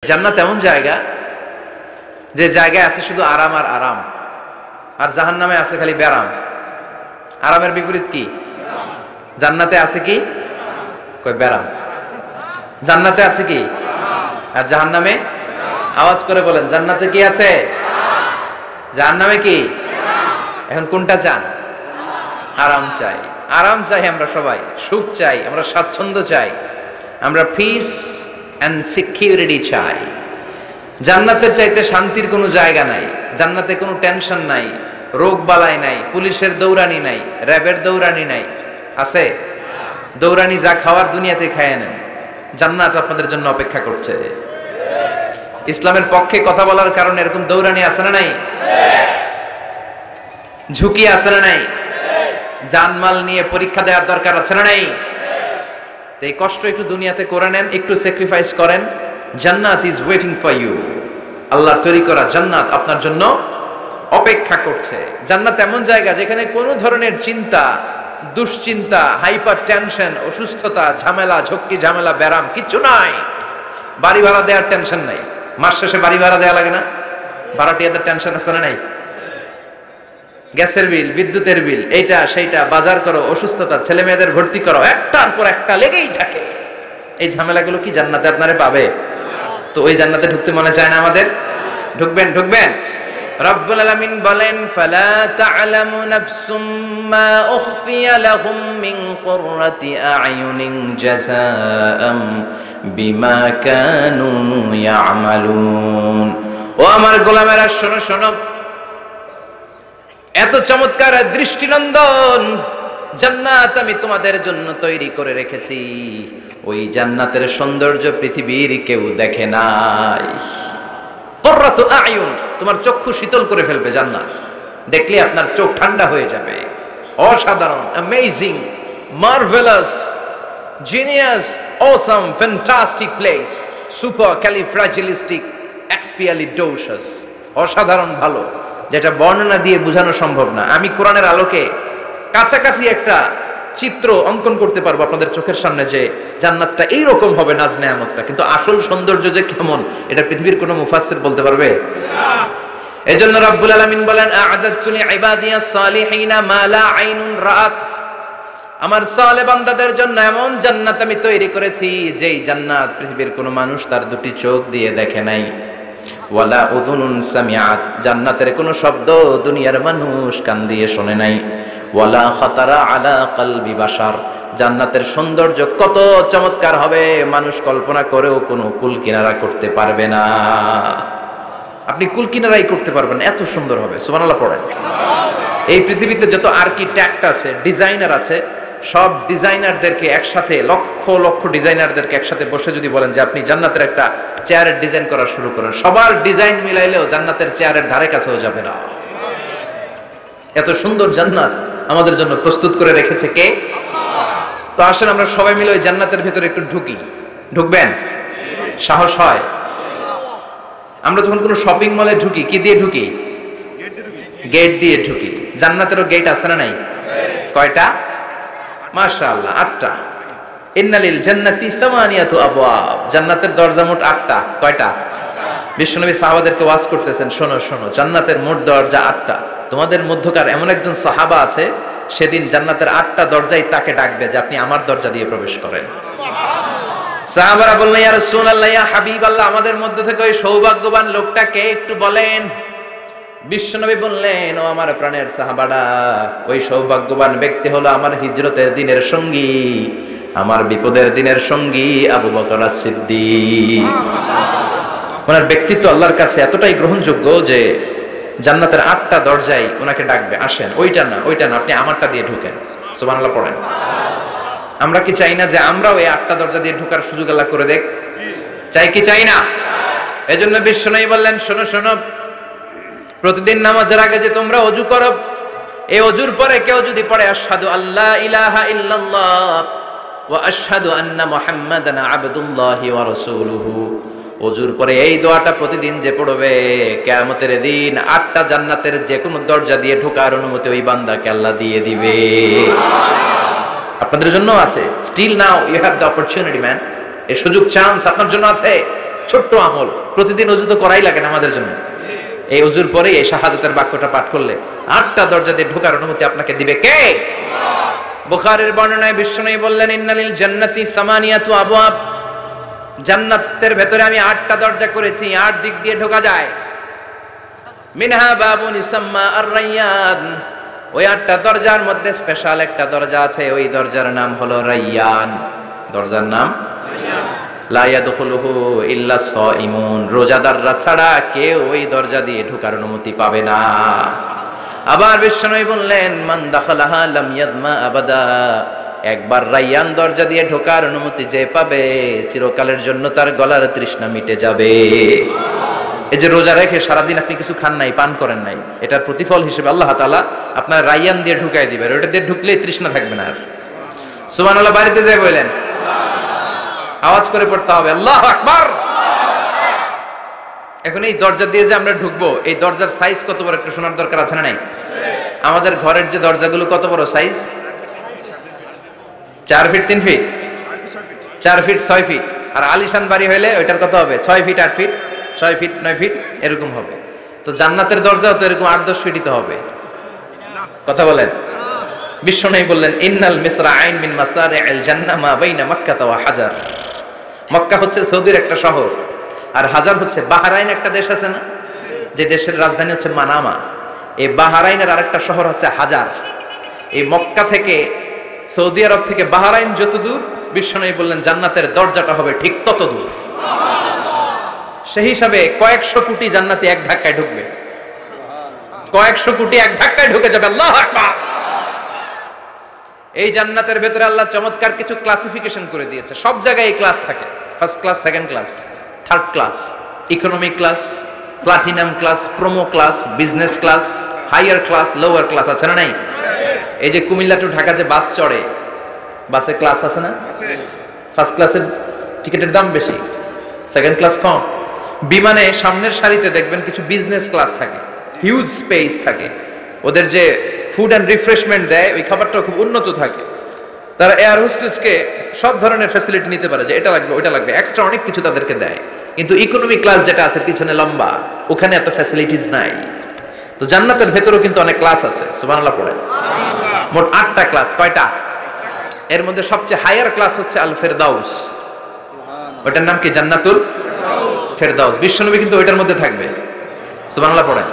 জান্নাত এমন জায়গা যে জায়গায় আছে শুধু আরাম আর আরাম, আর জাহান্নামে আছে খালি ব্যারাম। আরামের বিপরীত কি? জান্নাতে আছে কি? কই ব্যারাম। জান্নাতে আছে কি? আর জাহান্নামে? আওয়াজ করে বলেন, জান্নাতে কি আছে? জাহান্নামে কি? এখন কোনটা চান? আরাম চাই। আরাম চাই আমরা সবাই, সুখ চাই, আমরা স্বাচ্ছন্দ্য চাই, আমরা পিস এন্ড সিকিউরিটি চাই। জান্নাতের চাইতে শান্তির কোনো জায়গা নাই। জান্নাতে কোনো টেনশন নাই, রোগ বালাই নাই, পুলিশের দৌড়ানি নাই, র্যাবের দৌড়ানি নাই। আছে? দৌড়ানি যা খাওয়ার দুনিয়াতে খায় নেন, জান্নাত আপনাদের জন্য অপেক্ষা করছে। ইসলামের পক্ষে কথা বলার কারণে এরকম দৌড়ানি আছে না নাই? ঝুঁকি আছে না নাই? জানমাল নিয়ে পরীক্ষা দেওয়ার দরকার আছে না নাই? এই কষ্ট একটু দুনিয়াতে করে নেন, একটু স্যাক্রিফাইস করেন। জান্নাত ইজ ওয়েটিং ফর ইউ। আল্লাহর তৈরি করা জান্নাত আপনার জন্য অপেক্ষা করছে। জান্নাত এমন জায়গা যেখানে কোনো ধরনের চিন্তা, দুশ্চিন্তা, হাইপার টেনশন, অসুস্থতা, ঝামেলা, ঝক্কি ঝামেলা, ব্যারাম কিচ্ছু নাই। বাড়ি ভাড়া দেওয়ার টেনশন নাই। মাস শেষে বাড়ি ভাড়া দেওয়া লাগে না? ভাড়াটিয়াদের টেনশন আছে না নাই? গ্যাসের বিল, বিদ্যুতের বিল, এইটা সেইটা, বাজার করো, অসুস্থতা, ছেলে মেয়েদের ভর্তি করো, একটার পর একটা লেগেই থাকে। এই ঝামেলাগুলো কি জান্নাতে আপনারে পাবে? তো ওই জান্নাতে ঢুকতে মনে চায় না আমাদের? ঢুকবেন? ঢুকবেন? রব্বুল আলামিন বলেন, ফালা তা'লামু নাফসুম মা উখফিয়া লাহুম মিন কুররাতি আ'য়ুনিন জাযাআম বিমা কানু ইয়া'মালুন। ও আমার গোলামেরা, শোনো শোনো, এত চমৎকার দৃষ্টিনন্দন জান্নাত আমি তোমাদের জন্য তৈরি করে রেখেছি। ওই জান্নাতের সৌন্দর্য পৃথিবীর কেউ দেখে নাই। কুররাতু আ'য়ুন, তোমার চক্ষু শীতল করে ফেলবে জান্নাত। দেখলে আপনার চোখ ঠান্ডা হয়ে যাবে। অসাধারণ, amazing, marvellous, genius, awesome, fantastic place, supercalifragilisticexpialidocious. অসাধারণ ভালো, যেটা বর্ণনা দিয়ে বোঝানো সম্ভব না। আমি কোরআনের আলোকে কাছাকাছি একটা চিত্র অঙ্কন করতে পারবো আপনাদের চোখের সামনে, যে জান্নাতটা এইরকম হবে, নাজ নেয়ামতটা। কিন্তু আসল সৌন্দর্য যে কেমন, এটা পৃথিবীর কোনো মুফাসসির বলতে পারবে না। এজন্য রব্বুল আলামিন বলেন, আ'আদাতু লিইবাদিয়াস সালিহিনা মা লা আইনুন রাআত। আমার সালেহ বান্দাদের জন্য এমন জান্নাত আমি তৈরি করেছি, যেই জান্নাত পৃথিবীর কোনো মানুষ তার দুটি চোখ দিয়ে দেখে নাই। ওয়ালা উযুনুন সামিআত, জান্নাতের কোনো শব্দ দুনিয়ার মানুষ কান দিয়ে শোনে নাই। ওয়ালা খাতারা আলা কলবি বাশার, জান্নাতের সৌন্দর্য কত চমৎকার হবে মানুষ কল্পনা করেও কোনো কুল কিনারা করতে পারবে না। আপনি কুল কিনারাই করতে পারবেন না, এত সুন্দর হবে। সুবহানাল্লাহ পড়েন। এই পৃথিবীতে যত আর্কিটেক্ট আছে, ডিজাইনার আছে, সব ডিজাইনারদেরকে একসাথে, লক্ষ লক্ষ ডিজাইনারদেরকে একসাথে বসে যদি বলেন যে আপনি জান্নাতের একটা চেয়ারের ডিজাইন করা শুরু করেন, সবার ডিজাইন মিলাইলেও জান্নাতের চেয়ারের ধারে কাছেও যাবে না। এত সুন্দর জান্নাত আমাদের জন্য প্রস্তুত করে রেখেছে কে? তো আসেন আমরা সবাই মিলে ওই জান্নাতের ভিতরে একটু ঢুকি। ঢুকবেন? সাহস হয়? আমরা যখন কোনো শপিং মলে ঢুকি, কি দিয়ে ঢুকি? গেট দিয়ে ঢুকি। জান্নাতেরও গেট আছে না নাই? কয়টা? মাশাআল্লাহ, 8টা। ইন্নালিল জান্নাতি সামানিয়াতু আবওয়াব, জান্নাতের দরজা মোট 8টা। কয়টা? বিশ্বনবী সাহাবাদেরকে ওয়াজ করতেছেন, শোনো শোনো, জান্নাতের মোট দরজা 8টা। তোমাদের মধ্যকার এমন একজন সাহাবা আছে, সেদিন জান্নাতের 8টা দরজাই তাকে ডাকবে যে আপনি আমার দরজা দিয়ে প্রবেশ করেন। সাহাবারা বললেন, ইয়া রাসূলুল্লাহ, ইয়া হাবিবাল্লাহ, আমাদের মধ্যে থেকে ওই সৌভাগ্যবান লোকটা কে একটু বলেন। বিশ্বনবী বললেন, ও আমার প্রাণের সাহাবারা, ওই সৌভাগ্যবান ব্যক্তি হলো আমার হিজরতের দিনের সঙ্গী, আমার বিপদের দিনের সঙ্গী আবু বকর as-সিদ্দিক। ওনার ব্যক্তিত্ব আল্লাহর কাছে এতটাই গ্রহণযোগ্য যে জান্নাতের 8টা দরজায় ওনাকে ডাকবে, আসেন। ওইটা না, ওইটা না, আপনি আমারটা দিয়ে ঢুকেন। সুবহানাল্লাহ পড়েন। আমরা কি চাই না যে আমরাও এই 8টা দরজা দিয়ে ঢোকার সুযোগ আল্লাহ করে দেখ? চাই কি চাই না? এজন্য বিশ্বনবী বললেন, শোনো শোনো, প্রতিদিন নামাজের আগে যে তোমরা ওযু করো, এই ওযুর পরে কেউ যদি পড়ে আশহাদু আল্লা ইলাহা ইল্লাল্লাহ ওয়া আশহাদু আন্না মুহাম্মাদান আবদুল্লাহি ওয়া রাসূলুহু, ওযুর পরে এই দোয়াটা প্রতিদিন যে পড়বে, কিয়ামতের দিন 8টা জান্নাতের যে কোনো দরজা দিয়ে ঢোকার অনুমতি ওই বান্দাকে আল্লাহ দিয়ে দিবে। আপনাদের জন্য আছে। Still now you have the opportunity man. এই সুযোগ, চান্স আপনার জন্য আছে। ছোট্ট আমল, প্রতিদিন ওযু তো করাই লাগে না আমাদের জন্য। এই ওযুর পরেই এই শাহাদাতের বাক্যটা পাঠ করলে 8টা দরজা দিয়ে ঢোকার অনুমতি আপনাকে দিবে কে? বুখারীর বর্ণনায় বিশ্বনবী বললেন, ইন্নালিল জান্নাতি সামানিয়াতু আবওয়াব, জান্নাতের ভেতরে আমি 8টা দরজা করেছি, 8 দিক দিয়ে ঢোকা যায়। মিনহা বাবুন ইসাম্মা আর-রায়্যান, ওই 8টা দরজার মধ্যে স্পেশাল একটা দরজা আছে, ওই দরজার নাম হলো রায়্যান। দরজার নাম রায়্যান। লা ইয়াদখুলুহু ইল্লা সাইমুন, রোজাদাররা ছাড়া কেউ ওই দরজা দিয়ে ঢোকার অনুমতি পাবে না। আবার বিশ্বনবী বললেন, মান দাখালাহা লাম ইয়াদমা আবাদা, একবার রায়্যান দরজা দিয়ে ঢোকার অনুমতি যে পাবে, চিরকালের জন্য তার গলার তৃষ্ণা মিটে যাবে। এই যে রোজা রেখে সারাদিন আপনি কিছু খান নাই, পান করেন নাই, এটার প্রতিফল হিসেবে আল্লাহ তাআলা আপনার রায়্যান দিয়ে ঢুকাই দিবে, ওটা দিয়ে ঢুকলেই তৃষ্ণা থাকবে না আর। সুবহানাল্লাহ, বাড়িতে যাই বলেন, আওয়াজ করে পড়তে হবে আল্লাহু আকবার। এখন এই দরজা দিয়ে যে আমরা ঢুকবো, এই দরজার সাইজ কত বড় একটু শোনার দরকার আছে না নাই? আমাদের ঘরের যে দরজাগুলো কত বড় size? 4 feet 3 feet 4 feet 6 feet. আর আলিশান বাড়ি হইলে ওইটার কত হবে? 6 ফিট 8 ফিট 6 ফিট 9 ফিট এরকম হবে। তো জান্নাতের দরজাও তো এরকম 8-10 ফিটই তো হবে। কথা বলেন। বিশ্বনবী বললেন, ইন্নাল মিসরাআইন মিন মাসারি'আল জান্নাহ মা বাইনা মাক্কাহ ওয়া হাজার। মক্কা হচ্ছে সৌদির একটা শহর, আর হাজার হচ্ছে বাহরাইন, একটা দেশ আছে না, যে দেশের রাজধানী হচ্ছে মানামা। এই বাহরাইনের আরেকটা শহর হচ্ছে হাজার। এই মক্কা থেকে, সৌদি আরব থেকে বাহরাইন যত দূর, বিশ্বনবী বললেন জান্নাতের দরজাটা হবে ঠিক তত দূর। সেই হিসাবে কয়েকশো কোটি জান্নাতি এক ধাক্কায় ঢুকবে, কয়েকশো কোটি এক ধাক্কায় ঢুকে যাবে। আল্লাহু আকবার। এই জান্নাতের ভেতরে আল্লাহ চমৎকার কিছু ক্লাসিফিকেশন করে দিয়েছে। সব জায়গায় এই ক্লাস থাকে, first class, second class, third class, economy class, platinum class, promo class, business class, higher class, lower class, আছে না নাই? এই যে কুমিল্লা টু ঢাকা যে বাস চড়ে, বাসে ক্লাস আছে না? ফার্স্ট ক্লাসের টিকিটের দাম বেশি, সেকেন্ড ক্লাস কম। বিমানে সামনের সারিতে দেখবেন কিছু বিজনেস ক্লাস থাকে, হিউজ স্পেস থাকে, ওদের যে ফুড অ্যান্ড রিফ্রেশমেন্ট দেয় ওই খাবারটাও খুব উন্নত থাকে। তারা এয়ার হোস্টেসকে সব ধরনের ফ্যাসিলিটি নিতে পারে, যে এটা লাগবে ওইটা লাগবে, এক্সট্রা অনেক কিছু তাদেরকে দেয়। কিন্তু ইকোনমি ক্লাস যেটা আছে পিছনে লম্বা, ওখানে এত ফ্যাসিলিটিস নাই। তো জান্নাতের ভেতরেও কিন্তু অনেক ক্লাস আছে, সুবহানাল্লাহ পড়ে। মোট 8টা ক্লাস। কয়টা? এর মধ্যে সবচেয়ে হাইয়ার ক্লাস হচ্ছে আল ফেরদাউস। ওটার নাম কি? জান্নাতুল ফেরদাউস। বিশ্বনবী কিন্তু ওইটার মধ্যে থাকবে, সুবহানাল্লাহ পড়ে,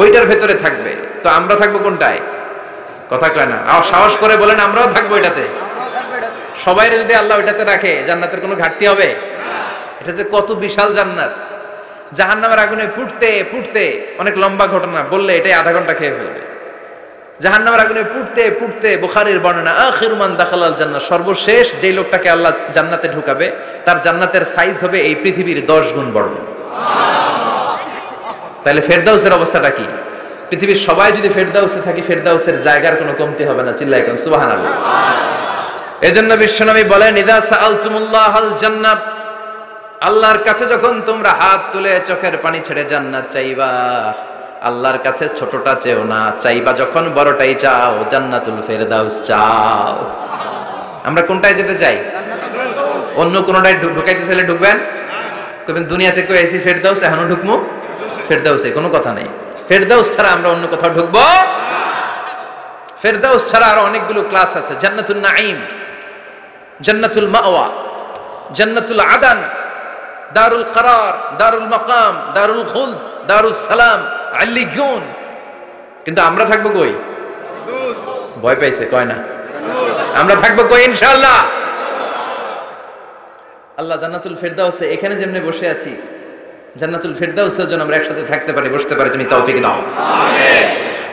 ওইটার ভেতরে থাকবে। তো আমরা থাকবো কোনটায়? কথা কয় না, সাহস করে বলেন আমরাও থাকবো এটাতে। সবাই যদি আল্লাহ ওইটাতে রাখে, জান্নাতের কোনো ঘাটতি হবে? এটা যে কত বিশাল জান্নাত! জাহান্নামের আগুনে পুড়তে পুড়তে, অনেক লম্বা ঘটনা, বললে এটাই আধা ঘন্টা খেয়ে ফেলবে। জাহান্নামের আগুনে পুড়তে পুড়তে, বুখারীর বর্ণনা, আখিরু মান দাখালাল জান্নাহ, সর্বশেষ যেই লোকটাকে আল্লাহ জান্নাতে ঢুকাবে, তার জান্নাতের সাইজ হবে এই পৃথিবীর 10 গুণ বড়। তাহলে ফেরদাউসের অবস্থাটা কি? পৃথিবীর সবাই যদি ফেরদাউসে থাকি, ফেরদাউসের জায়গার কোনো কমতি হবে না। চিল্লায় কোন সুবহানাল্লাহ। এজন্য বিশ্বনবী বলেন, ইযা সাআলতুমুল্লাহাল জান্নাহ, আল্লাহর কাছে যখন তোমরা হাত তুলে চোখের পানি ছেড়ে জান্নাত চাইবা, আল্লাহর কাছে ছোটটা চেও না, চাইবা যখন বড়টাই চাও, জান্নাতুল ফেরদাউস চাও। আমরা কোনটায় যেতে চাই? অন্য কোনটায় ঢুকাইতে চাইলে ঢুকবেন? কবেন দুনিয়াতে কই আইছি ফেরদাউস, এখনো ঢুকমু ফেরদাউসে? কোনো কথা নেই। ফেরদাউস ছাড়া আমরা অন্য কোথাও ঢুকবো? ফেরদাউস ছাড়া আরো অনেকগুলো ক্লাস আছে। জান্নাতুল নাঈম, জান্নাতুল মাওয়া, জান্নাতুল আদান, দারুল করার, দারুল মাকাম, দারুল খুলদ, দারুল সালাম, আল্লিগুন। কিন্তু আমরা থাকবো কই? ভয় পাইছে, কয় না? আমরা থাকবো কই? ইনশাআল্লাহ। আল্লাহ জান্নাতুল ফেরদাউসে, এখানে যেমনি বসে আছি, জান্নাতুল ফেরদাউসের জন্য আমরা একসাথে থাকতে পারি, বসতে পারি। তুমি তৌফিক দাও। আমিন।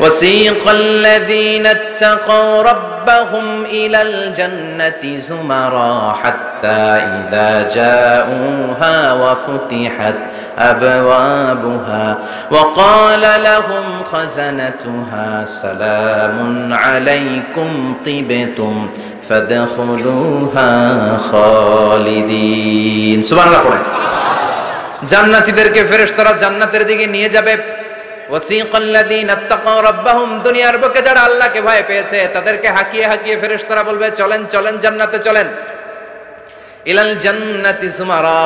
وسيق الذين اتقوا ربهم إلى الجنة زمرا حتى إذا جاءوها وفتحت أبوابها وقال لهم خزنتها سلام عليكم طبتم فادخلوها خالدين। সুবহানাল্লাহ পড়েন। জান্নাতীদেরকে ফেরেশতারা জান্নাতের দিকে নিয়ে যাবে। ওয়াসিকাল্লাযীনা ইত্তাকাউ রাব্বাহুম, দুনিয়ার বুকে যারা আল্লাহকে ভয় পেয়েছে তাদেরকে হাকিয়ে হাকিয়ে ফেরেশতারা বলবে, চলেন চলেন জান্নাতে চলেন। ইলাল জান্নাতি সুমারা,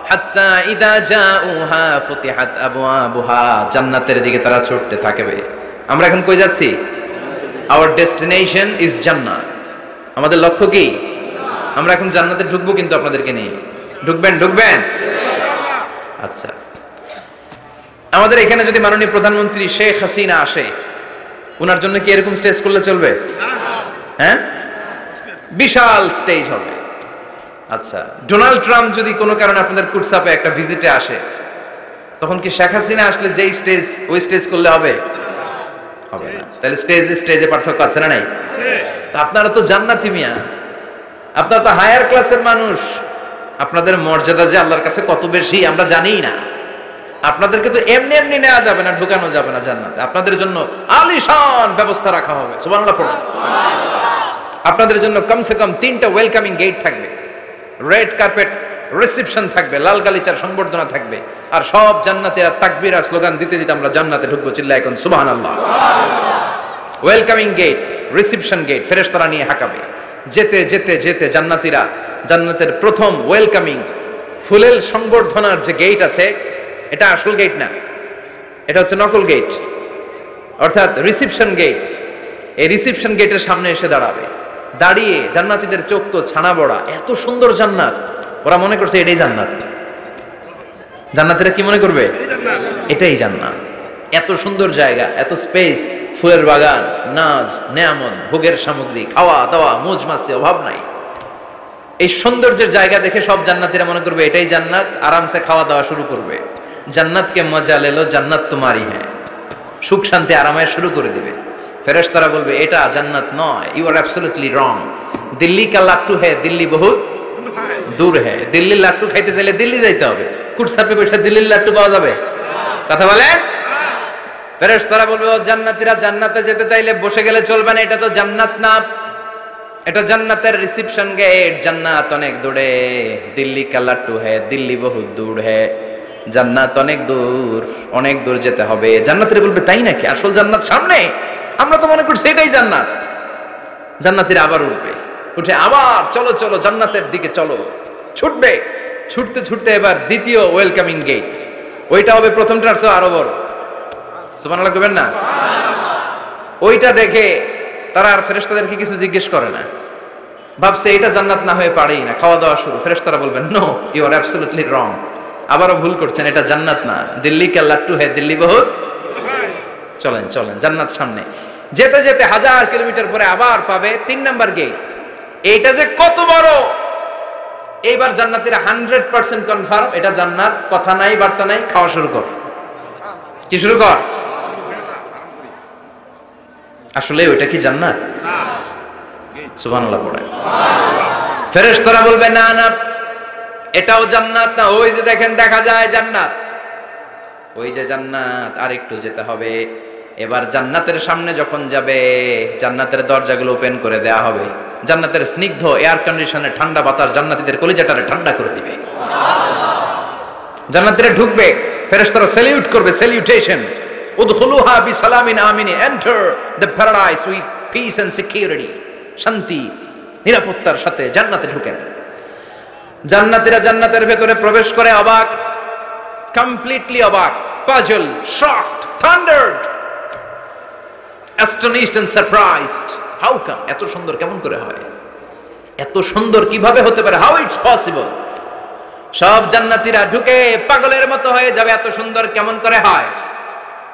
হাত্তা ইযা জাউহা ফুতিহাত আবওয়াবুহা, জান্নাতের দিকে তারা ছুটতে থাকবে। আমরা এখন কই যাচ্ছি? আওয়ার ডেস্টিনেশন ইজ জান্নাত। আমাদের লক্ষ্য কি? আমরা এখন জান্নাতে ঢুকবো, কিন্তু আপনাদেরকে নিয়ে ঢুকবেন? আচ্ছা, আমাদের এখানে যদি মাননীয় প্রধানমন্ত্রী শেখ হাসিনা আসে, ওনার জন্য কি এরকম স্টেজ করলে চলবে? হ্যাঁ, বিশাল স্টেজ হবে। আচ্ছা, ডোনাল্ড ট্রাম্প যদি কোনো কারণে আপনাদের কুটসাপে একটা ভিজিটে আসে, তখন কি শেখ হাসিনা আসলে যেই স্টেজ, ওই স্টেজ করলে হবে? হবে না। তাহলে স্টেজে পার্থক্য আছে না নাই? আপনারা তো জান্নাতি মিয়া, আপনারা তো হায়ার ক্লাসের মানুষ, আপনাদের মর্যাদা যে আল্লাহর কাছে কত বেশি আমরা জানি না। আপনাদেরকে তো এমনি এমনি নেওয়া যাবে না, ঢুকানো যাবে না জান্নাতে। আপনাদের জন্য আলিশান ব্যবস্থা রাখা হবে। সুবহানাল্লাহ পড়ুন। আপনাদের জন্য কমসে কম 3টা ওয়েলকামিং গেট থাকবে, রেড কার্পেট রিসেপশন থাকবে, লাল গালিচার সংবর্ধনা থাকবে, আর সব জান্নাতীরা তাকবীর আর স্লোগান দিতে দিতে আমরা জান্নাতে ঢুকবো। চিল্লায় এখন সুবহানাল্লাহ। ওয়েলকামিং গেট, রিসেপশন গেট ফেরেশতারা নিয়ে হাঁকাবে। যেতে যেতে যেতে জান্নাতীরা জান্নাতের প্রথম ওয়েলকামিং ফুলেল সংবর্ধনার যে গেট আছে, এটা আসল গেট না, এটা হচ্ছে নকল গেট, অর্থাৎ রিসেপশন গেট। এই রিসেপশন গেটের সামনে এসে দাঁড়াবে। দাঁড়িয়ে জান্নাতীদের চোখ তো ছানা বড়া, এত সুন্দর জান্নাত, ওরা মনে করছে এটাই জান্নাত। জান্নাতীরা কি মনে করবে? এটাই জান্নাত। এত সুন্দর জায়গা, এত স্পেস, ফুলের বাগান, নাজ নেয়ামত, ভোগের সামগ্রী, খাওয়া দাওয়া, মৌজ মাস্তি, অভাব নাই। এই সৌন্দর্যের জায়গা দেখে সব জান্নাতীরা মনে করবে এটাই জান্নাত, আরামসে খাওয়া দাওয়া শুরু করবে। জান্নাতকে মজা লেলো, জান্নাত তোমারই হ্যাঁ, সুখ শান্তি আরামে শুরু করে দিবে। ফেরেশতারা বলবে এটা জান্নাত নয়, you are absolutely wrong. Delhi কা লাট্টু হ্যায়, দিল্লি বহুত দূর হ্যায়। দিল্লির লাট্টু খাইতে চাইলে দিল্লি যাইতে হবে, কুটসাপে বসে দিল্লির লাট্টু পাওয়া যাবে? কথা বলেন। ফেরেশতারা বলবে ও জান্নাতীরা, জান্নাতে যেতে চাইলে বসে গেলে চলবে না, এটা তো জান্নাত না, এটা জান্নাতের রিসেপশন গেট। জান্নাত অনেক দূরে, দিল্লি কা লাট্টু হ্যায়, দিল্লি বহুত দূর হ্যায়। জান্নাত অনেক দূর যেতে হবে। জান্নাতীরা বলবে তাই নাকি? আসল জান্নাত সামনে, আমরা তো মনে করছি এটাই জান্নাত। জান্নাতীরা আবার উঠবে, উঠে আবার চলো চলো জান্নাতের দিকে চলো, ছুটবে। ছুটতে ছুটতে এবার দ্বিতীয় ওয়েলকামিং গেট, ওইটা হবে প্রথমটার চেয়ে আরো বড়। সুবহানাল্লাহ কইবেন না? ওইটা দেখে তারা আর ফেরেশতাদেরকে কিছু জিজ্ঞেস করে না, ভাবছে এটা জান্নাত না হয়ে পারেই না, খাওয়া দাওয়া শুরু। ফেরেশতারা বলবেন no, you are absolutely wrong, আবারও ভুল করছেন, এটা জান্নাত না, দিল্লি কা লাট্টু হ্যায়, দিল্লি বহুত। চলেন চলেন, জান্নাত সামনে। যেতে যেতে 1000 কিলোমিটার পরে আবার পাবে 3 নাম্বার গেট। এইটা যে কত বড়, এইবার জান্নাতীরা 100% কনফার্ম এটা জান্নাত, কথা নাই বার্তা নাই, খাওয়া শুরু কর। কি শুরু কর? আসলে ওইটা কি জান্নাত? সুবহানাল্লাহ পড়ে। ফেরেশতারা বলবে না না, এটাও জান্নাত না, ওই যে দেখেন দেখা যায় জান্নাত, ওই যে জান্নাত, আর একটু যেতে হবে। এবার জান্নাতের সামনে যখন যাবে, জান্নাতের দরজাগুলো ওপেন করে দেয়া হবে। জান্নাতের স্নিগ্ধ এয়ার কন্ডিশনে ঠান্ডা বাতাস জান্নাতীদের কলিজাটারে ঠান্ডা করে দিবে। জান্নাতীরা ঢুকবে, ফেরেশতারা স্যালিউট করবে, স্যালিউটেশন। উদখুলুহা বিসালামিন আমিন, enter the paradise with peace and security. শান্তি নিরাপত্তার সাথে জান্নাতে ঢুকেন। জান্নাতীরা জান্নাতের ভেতরে প্রবেশ করে অবাক, কমপ্লিটলি অবাক, puzzle, shocked, thundered, astonished and surprised. How come? এত সুন্দর কেমন করে হয়? এত সুন্দর কিভাবে হতে পারে? How it's possible? সব জান্নাতীরা ঢুকে পাগলের মতো হয়ে যাবে, এত সুন্দর কেমন করে হয়?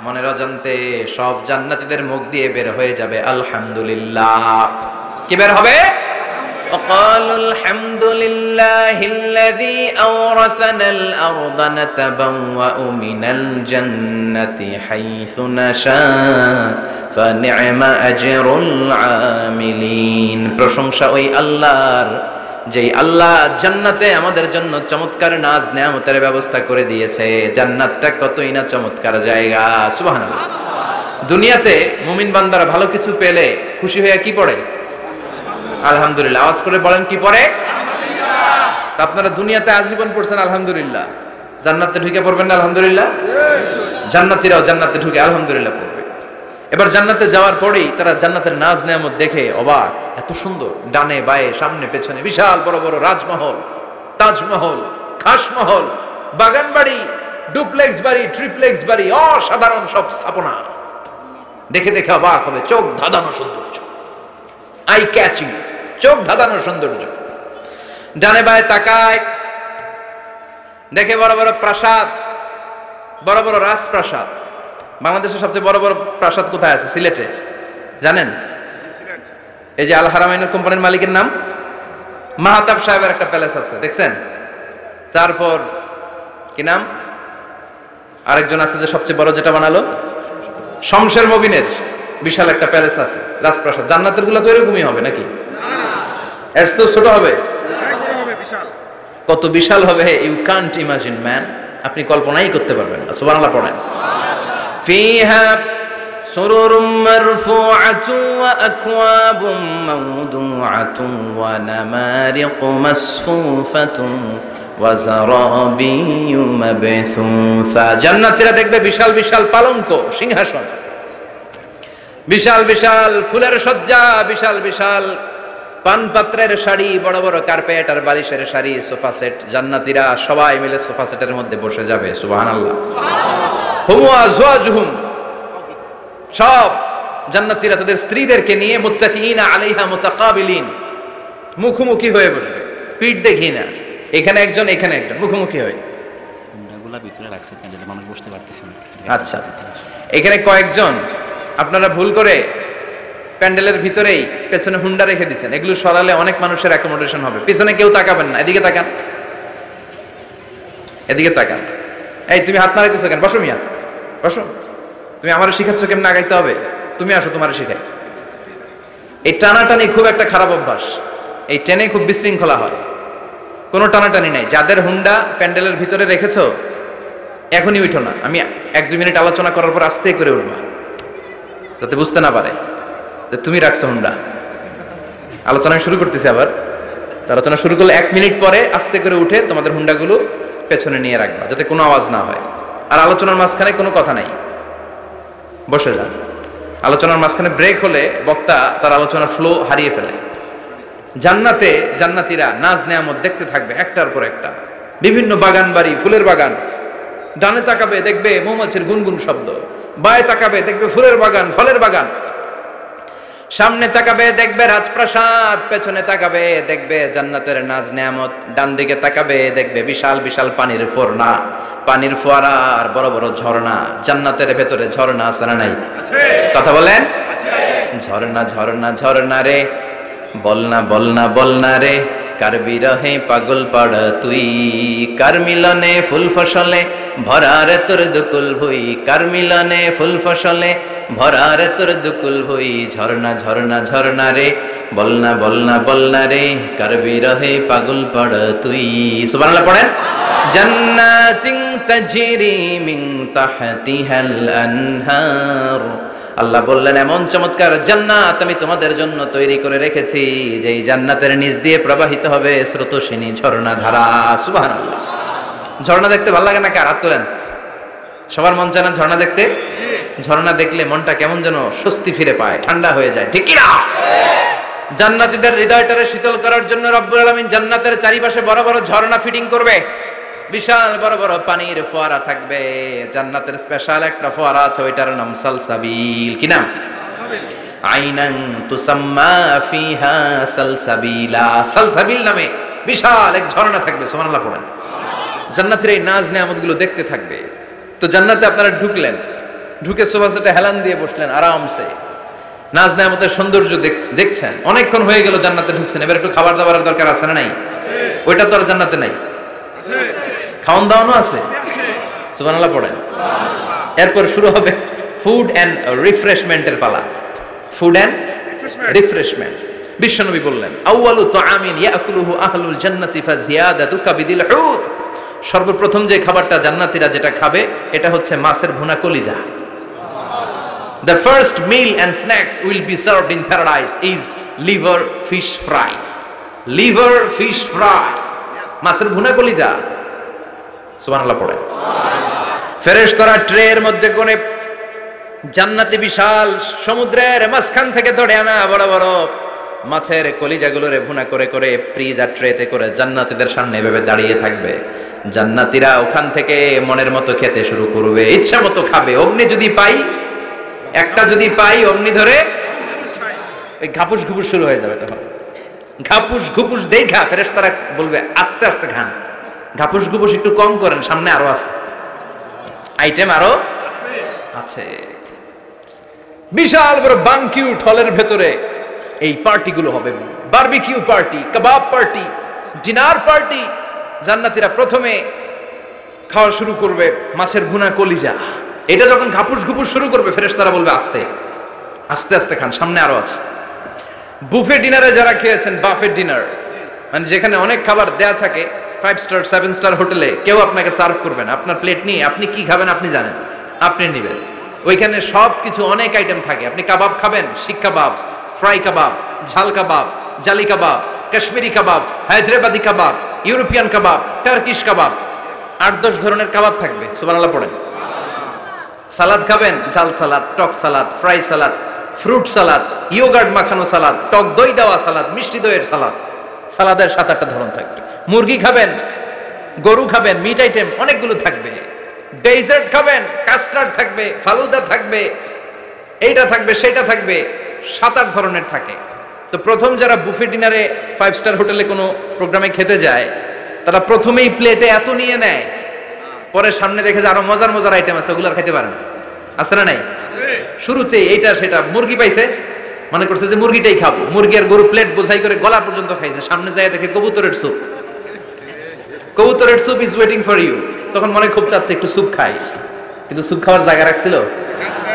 মনের অজান্তে সব জান্নাতীদের মুখ দিয়ে বের হয়ে যাবে আলহামদুলিল্লাহ। কি বের হবে? وقالوا الحمد لله الذي أورثنا الأرض نتبوأ من الجنة حيث نشاء فنعم أجر العاملين। প্রশংসা ওই আল্লাহর, যেই আল্লাহ জান্নাতে আমাদের জন্য চমৎকার নাজ নেয়ামতের ব্যবস্থা করে দিয়েছে। জান্নাতটা কতই না চমৎকার জায়গা। সুবহানাল্লাহ। দুনিয়াতে মুমিন বান্দারা ভালো কিছু পেলে খুশি হয়ে কি পড়ে? আলহামদুলিল্লাহ। আওয়াজ করে বলেন কি পড়ে? আলহামদুলিল্লাহ। আপনারা দুনিয়াতে আজীবন পড়ছেন আলহামদুলিল্লাহ, জান্নাতে ঢুকে পড়বেন না আলহামদুলিল্লাহ? জান্নাতীরাও জান্নাতে ঢুকে আলহামদুলিল্লাহ পড়বে। এবার জান্নাতে যাওয়ার পরেই তারা জান্নাতের নাজ নেয়ামত দেখে অবাক, এত সুন্দর, ডানে বায়ে সামনে পেছনে বিশাল বড় বড় রাজমহল, তাজমহল, খাসমহল, বাগান বাড়ি, ডুপ্লেক্স বাড়ি, ট্রিপ্লেক্স বাড়ি, অসাধারণ সব স্থাপনা। দেখে দেখে অবাক হবে, চোখ ধাঁধানো সৌন্দর্য, আই ক্যাচিং, চোখ ধাঁধানো সৌন্দর্য। ডানে বায়ে তাকায়, দেখে বড় বড় প্রাসাদ, বড় বড় রাজপ্রাসাদ। বাংলাদেশের সবচেয়ে বড় বড় প্রাসাদ কোথায় আছে? সিলেটে, জানেন? এই যে আল হারামাইনের কোম্পানির মালিকের নাম মাহতাব সাহেবের একটা প্যালেস আছে, দেখছেন? তারপর কি নাম আরেকজন আছে যে সবচেয়ে বড় যেটা বানালো, শমশের মবিনের বিশাল একটা প্যালেস আছে, রাজপ্রাসাদ। জান্নাতের গুলা তো এরকমই হবে নাকি? এর তো ছোট হবে, কত বিশাল হবে, ইউ কান্ট ইমাজিন ম্যান, আপনি কল্পনাই করতে পারবেন না। সুবহানাল্লাহ পড়েন। ফিহা সুরুরুম মারফুআতুন ওয়া আকওয়াবুম মাওদুআতুন ওয়া নামারিকু মাসফুফাতুন ওয়া যারাবিয়্যু মাবথুসা। জান্নাতীরা দেখবে বিশাল বিশাল পালঙ্ক, সিংহাসন, বিশাল বিশাল ফুলের সজ্জা, বিশাল বিশাল পানপাত্রের শাড়ি, বড় বড় কার্পেট আর বালিশের শাড়ি, সোফা সেট। জান্নাতীরা সবাই মিলে সোফা সেটের মধ্যে বসে যাবে। সুবহানাল্লাহ। হুম ওয়া আজওয়াজুহুম, সব জান্নাতীরা তাদের স্ত্রীদেরকে নিয়ে মুত্তাকিনা আলাইহা মুতাকাবিলিন, মুখোমুখি হয়ে বসবে, পিঠ দেখি না, এখানে একজন এখানে একজন, মুখোমুখি হয়ে। হুন্ডাগুলা ভিতরে রাখছে, প্যান্ডেলে মানুষ বসতে পারতেছে না। আচ্ছা, এখানে কয়েকজন আপনারা ভুল করে প্যান্ডেলের ভিতরেই পেছনে হুন্ডা রেখে দিচ্ছেন। এগুলো সরালে অনেক মানুষের অ্যাকোমোডেশন হবে। পিছনে কেউ তাকাবেন না, এদিকে তাকান, এদিকে তাকান। এই তুমি হাত নাড়াইতেছো কেন? বসো মিয়া, বসো। তুমি আমারে শিখাচ্ছ কেমন আগাইতে হবে? তুমি আসো, তোমারে শিখাই। এই টানাটানি খুব একটা খারাপ অভ্যাস, এই টেনে খুব বিশৃঙ্খলা হয়। কোনো টানাটানি নাই। যাদের হুন্ডা প্যান্ডেলের ভিতরে রেখেছো এখনই উঠো না, আমি 1-2 মিনিট আলোচনা করার পর আস্তে করে উঠবা, যাতে বুঝতে না পারে যে তুমি রাখছো হুন্ডা। আলোচনা শুরু করতেছি আবার, আলোচনা শুরু করলে 1 মিনিট পরে আস্তে করে উঠে তোমাদের হুন্ডাগুলো পেছনে নিয়ে রাখবা, যাতে কোনো আওয়াজ না হয়। আর আলোচনার মাঝখানে কোনো কথা নাই, বসে যান। আলোচনার মাঝখানে ব্রেক হলে বক্তা তার আলোচনার ফ্লো হারিয়ে ফেলে। জান্নাতে জান্নাতীরা নাজ নেয়ামত দেখতে থাকবে একটার পর একটা, বিভিন্ন বাগান বাড়ি, ফুলের বাগান। ডানে তাকাবে দেখবে মৌমাছির গুনগুন শব্দ, বায়ে তাকাবে দেখবে ফুলের বাগান, ফলের বাগান। সামনে তাকাবে দেখবে রাজপ্রাসাদ, পেছনে তাকাবে দেখবে জান্নাতের নাজ নেয়ামত। ডান দিকে তাকাবে দেখবে বিশাল বিশাল পানির ফোয়ারা, পানির ফোয়ারা আর বড় বড় ঝর্ণা। জান্নাতের ভেতরে ঝর্ণা আছে না নাই? কথা বলেন। ঝর্ণা ঝর্ণা ঝর্ণা রে, বলনা বলনা বলনা রে, কার বিরহে পাগল পাড়া তুই, কার মিলনে ফুল ফসলে ভরারে তোর দুকুল ভুই, কার মিলনে ফুল ফসলে ভরারে তোর দুকুল ভুই। ঝর্ণা ঝর্ণা ঝর্ণা রে, বলনা বলনা বলনা রে, কার বিরহে পাগল পাড়া তুই। সুবহানাল্লাহ পড়েন। জান্নাতিন তাজরি মিন তাহতিহাল আনহার, আল্লাহ বললেন এমন চমৎকার জান্নাত আমি তোমাদের জন্য তৈরি করে রেখেছি, যেই জান্নাতের নিচ দিয়ে প্রবাহিত হবে স্রোতস্বিনী ঝর্ণা ধারা। সুবহানাল্লাহ। ঝর্ণা দেখতে ভালো লাগে না? কার হাত তোলেন। সবার মন চায় না ঝর্ণা দেখতে? ঝর্ণা দেখলে মনটা কেমন যেন স্বস্তি ফিরে পায়, ঠান্ডা হয়ে যায়, ঠিক কি না? জান্নাতীদের হৃদয়টারে শীতল করার জন্য রব্বুল আলামিন জান্নাতের চারিপাশে বড় বড় ঝর্ণা ফিটিং করবে, বিশাল বড় বড় পানির ফোয়ারা থাকবে। জান্নাতের স্পেশাল একটা ফোয়ারা আছে, ওইটার নাম সালসাবিল। কি নাম? আইনান তুসাম্মা ফিহা সালসাবিলা। সালসাবিল নামে বিশাল এক ঝর্ণা থাকবে। সুবহানাল্লাহ পড়েন। জান্নাতের এই নাজ নেয়ামতগুলো দেখতে থাকবে। তো জান্নাতে আপনারা ঢুকলেন, ঢুকে সোফা সেটে হেলান দিয়ে বসলেন আরামসে, নাজ নেয়ামতের সৌন্দর্য দেখছেন। অনেকক্ষণ হয়ে গেল জান্নাতে ঢুকছেন, এবার একটু খাবার দাবারের দরকার আছে না নাই? ওইটা তো আর জান্নাতে নাই। খাওয়ান দাওয়ানো আছে। সুবহানাল্লাহ পড়েন। এরপর শুরু হবে ফুড এন্ড রিফ্রেশমেন্টের পালা। Food and refreshment. বিশ্বনবী বললেন আউয়ালু তুআমিন ইয়াকুলুহু আহলুল জান্নাতি ফাজিয়াদাতু কাবিদিল হুদ, সর্বপ্রথম যে খাবারটা জান্নাতীরা যেটা খাবে এটা হচ্ছে মাছের ভুনা কলিজা। The first meal and snacks will be served in paradise is liver fish fry. Liver fish fry, মাছের ভুনা কলিজা। সুবহানাল্লাহ পড়ে। ফেরেশতারা ট্রের মধ্যে করে জান্নাতি বিশাল সমুদ্রের মাঝখান থেকে ধরে আনা বড় বড় মাছের কলিজাগুলোরে ভুনা করে করে ফ্রিজার ট্রেতে করে জান্নাতীদের সামনে এভাবে দাঁড়িয়ে থাকবে। জান্নাতীরা ওখান থেকে মনের মতো খেতে শুরু করবে, ইচ্ছা মতো খাবে। অমনি যদি পাই, একটা যদি পাই অমনি ধরে ওই ঘাপুস ঘুপুস শুরু হয়ে যাবে। তখন ঘাপুস ঘুপুস দেখা ফেরেশতারা বলবে আস্তে আস্তে খান, ঘাপুস ঘুপুস একটু কম করেন, সামনে আরো আছে, আইটেম আরো আছে। বিশাল বড় বানকিউট হলের ভেতরে এই পার্টিগুলো হবে, বারবিকিউ পার্টি, কাবাব পার্টি, ডিনার পার্টি। জান্নাতীরা প্রথমে খাওয়া শুরু করবে মাছের ভুনা কলিজা। এটা যখন ঘাপুস ঘুপুস শুরু করবে ফেরেশতারা বলবে আস্তে আস্তে আস্তে খান, সামনে আরো আছে। বুফে ডিনারে যারা খেয়েছেন, বাফেট ডিনার মানে যেখানে অনেক খাবার দেয়া থাকে, 5 স্টার 7 স্টার হোটেলে কেউ আপনাকে সার্ভ করবে না, আপনার প্লেট নিয়ে আপনি কি খাবেন আপনি জানেন, আপনি নেবেন। ওইখানে সব কিছু অনেক আইটেম থাকে। আপনি কাবাব খাবেন, শিক কাবাব, ফ্রাই কাবাব, ঝাল কাবাব, জালি কাবাব, কাশ্মীরি কাবাব, হায়দ্রাবাদি কাবাব, ইউরোপিয়ান কাবাব, টার্কিশ কাবাব, 8-10 ধরনের কাবাব থাকবে। সুবহানাল্লাহ পড়েন। সালাদ খাবেন, ঝাল সালাদ, টক salad, fry salad, fruit salad, yoghurt মাখানো সালাদ, টক দই দেওয়া সালাদ, মিষ্টি দইয়ের সালাদ। সালাদের 7-8টা ধরন থাকবে। মুরগি খাবেন, গরু খাবেন, মিট আইটেম অনেকগুলো থাকবে। ডেজার্ট খাবেন, কাস্টার্ড থাকবে, ফালুদা থাকবে, এইটা থাকবে, সেটা থাকবে, 7-8 ধরনের থাকে। তো প্রথম যারা বুফে ডিনারে 5 স্টার হোটেলে কোনো প্রোগ্রামে খেতে যায়, তারা প্রথমেই প্লেটে এত নিয়ে নেয়, পরে সামনে দেখে যে আরো মজার মজার আইটেম আছে, ওগুলো আর খাইতে পারে না। আছে না নাই? শুরুতে এইটা সেটা, মুরগি পাইছে মনে করছে যে মুরগিটাই খাবো, মুরগি আর গরু প্লেট বোঝাই করে গলা পর্যন্ত খাইছে, সামনে যায় দেখে কবুতরের স্যুপ, কবুতরের soup is waiting for you. তখন মনে খুব চাচ্ছে একটু স্যুপ খাই, কিন্তু স্যুপ খাওয়ার জায়গা রাখছিল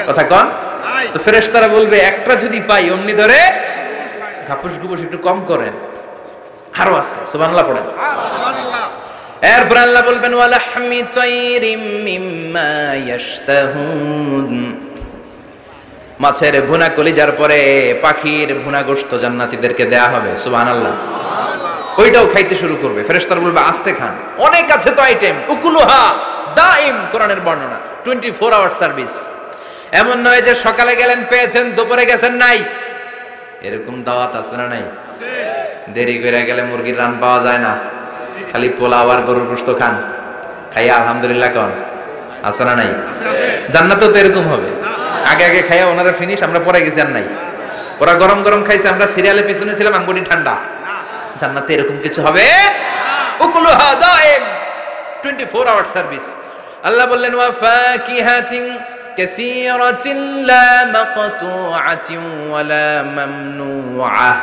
কথা কন। তো ফেরেশতারা বলবে একটা যদি পাই অমনি ধরে ঘাপুস ঘুপুস একটু কম করেন, আরো আছে। সুবহানাল্লাহ পড়েন। এরপর আল্লাহ বলবেন ওয়ালাহমি তাইরিম মিম্মা ইয়াশতাহুন, মাছের ভুনা কলিজার পরে পাখির ভুনা গোশত জান্নাতীদেরকে দেয়া হবে। সুবহানাল্লাহ। ওইটাও খাইতে শুরু করবে। ফেরেশতারা বলবে আস্তে খান, অনেক আছে তো আইটেম। উকুলুহা দাইম, কোরআনের বর্ণনা, 24 আওয়ার সার্ভিস। এমন নয় যে সকালে গেলেন পেয়েছেন, দুপুরে গেছেন নাই। এরকম দাওয়াত আছে না নাই? দেরি করে গেলে মুরগির রান পাওয়া যায় না, খালি পোলাও আর গরুর গোশত খান, খাইয়া আলহামদুলিল্লাহ কন, আছে না নাই? জান্নাতেও তো এরকম হবে। আগে আগে খাইয়া ওনারা ফিনিশ, আমরা পরে গেছি আর নাই। ওরা গরম গরম খাইছে, আমরা সিরিয়ালে পিছনে ছিলাম, আঙ্গুটি ঠান্ডা। জান্নাতে এরকম কিছু হবে। উকুলুহা দাইম, 24 আওয়ার সার্ভিস। আল্লাহ বললেন ওয়া ফাকিহাতিন কাসীরাতিন লা মাকতুআতিন ওয়ালা মামনুআহ,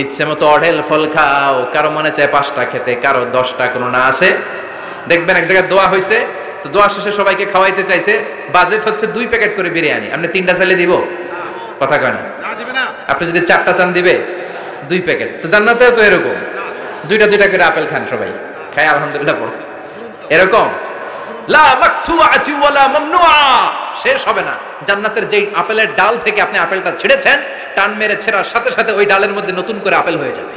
ইচ্ছে মতো অঢেল ফল খাও, কারো মনে চায় 5টা খেতে, কারো 10টা, কোনো না আছে। দেখবেন এক জায়গায় দোয়া হয়েছে, তো দোয়া শেষে সবাইকে খাওয়াইতে চাইছে, বাজেট হচ্ছে 2 প্যাকেট করে বিরিয়ানি, আপনি 3টা চাইলে দিব? কথা কয় না। আপনি যদি 4টা চান দিবে 2 প্যাকেট। তো জান্নাতেও তো এরকম, 2টা করে আপেল খান সবাই, খাই আলহামদুলিল্লাহ পড়ো। এরকম লা মাকতুআতি ওয়ালা মামনুআ, শেষ হবে না। জান্নাতের যেই আপেলের ডাল থেকে আপনি আপেলটা ছিঁড়েছেন, টান মেরে ছেঁড়ার সাথে সাথে ওই ডালের মধ্যে নতুন করে আপেল হয়ে যাবে।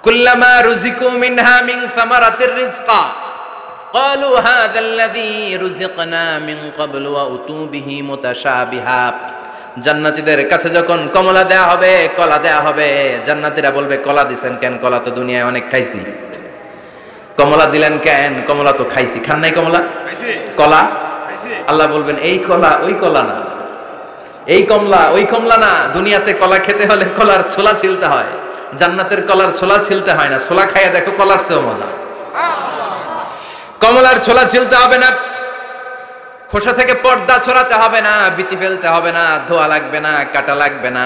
কুল্লামা রুজিকু মিনহা মিন সামারাতির রিজকা ক্বালু হাযাল্লাযী রুজিকনা মিন ক্বাবলু ওয়া উতু বিহি মুতাশাবিহা। জান্নাতীদের কাছে যখন কমলা দেয়া হবে, কলা দেয়া হবে, জান্নাতীরা বলবে কলা দিবেন কেন? কলা তো দুনিয়ায় অনেক খাইছি। কমলা দিলেন কেন? কমলা তো খাইছি। খান নাই কমলা? কলা? আল্লাহ বলবেন এই কলা ওই কলা না, এই কমলা ওই কমলা না। দুনিয়াতে কলা খেতে হলে কলার ছোলা ছিলতে হয়, জান্নাতের কলার ছোলা ছিলতে হয় না। ছোলা খাইয়া দেখো, কলার চেয়েও মজা। কমলার ছোলা ছিলতে হবে না, খোসা থেকে পর্দা ছড়াতে হবে না, বিচি ফেলতে হবে না, ধোয়া লাগবে না, কাটা লাগবে না।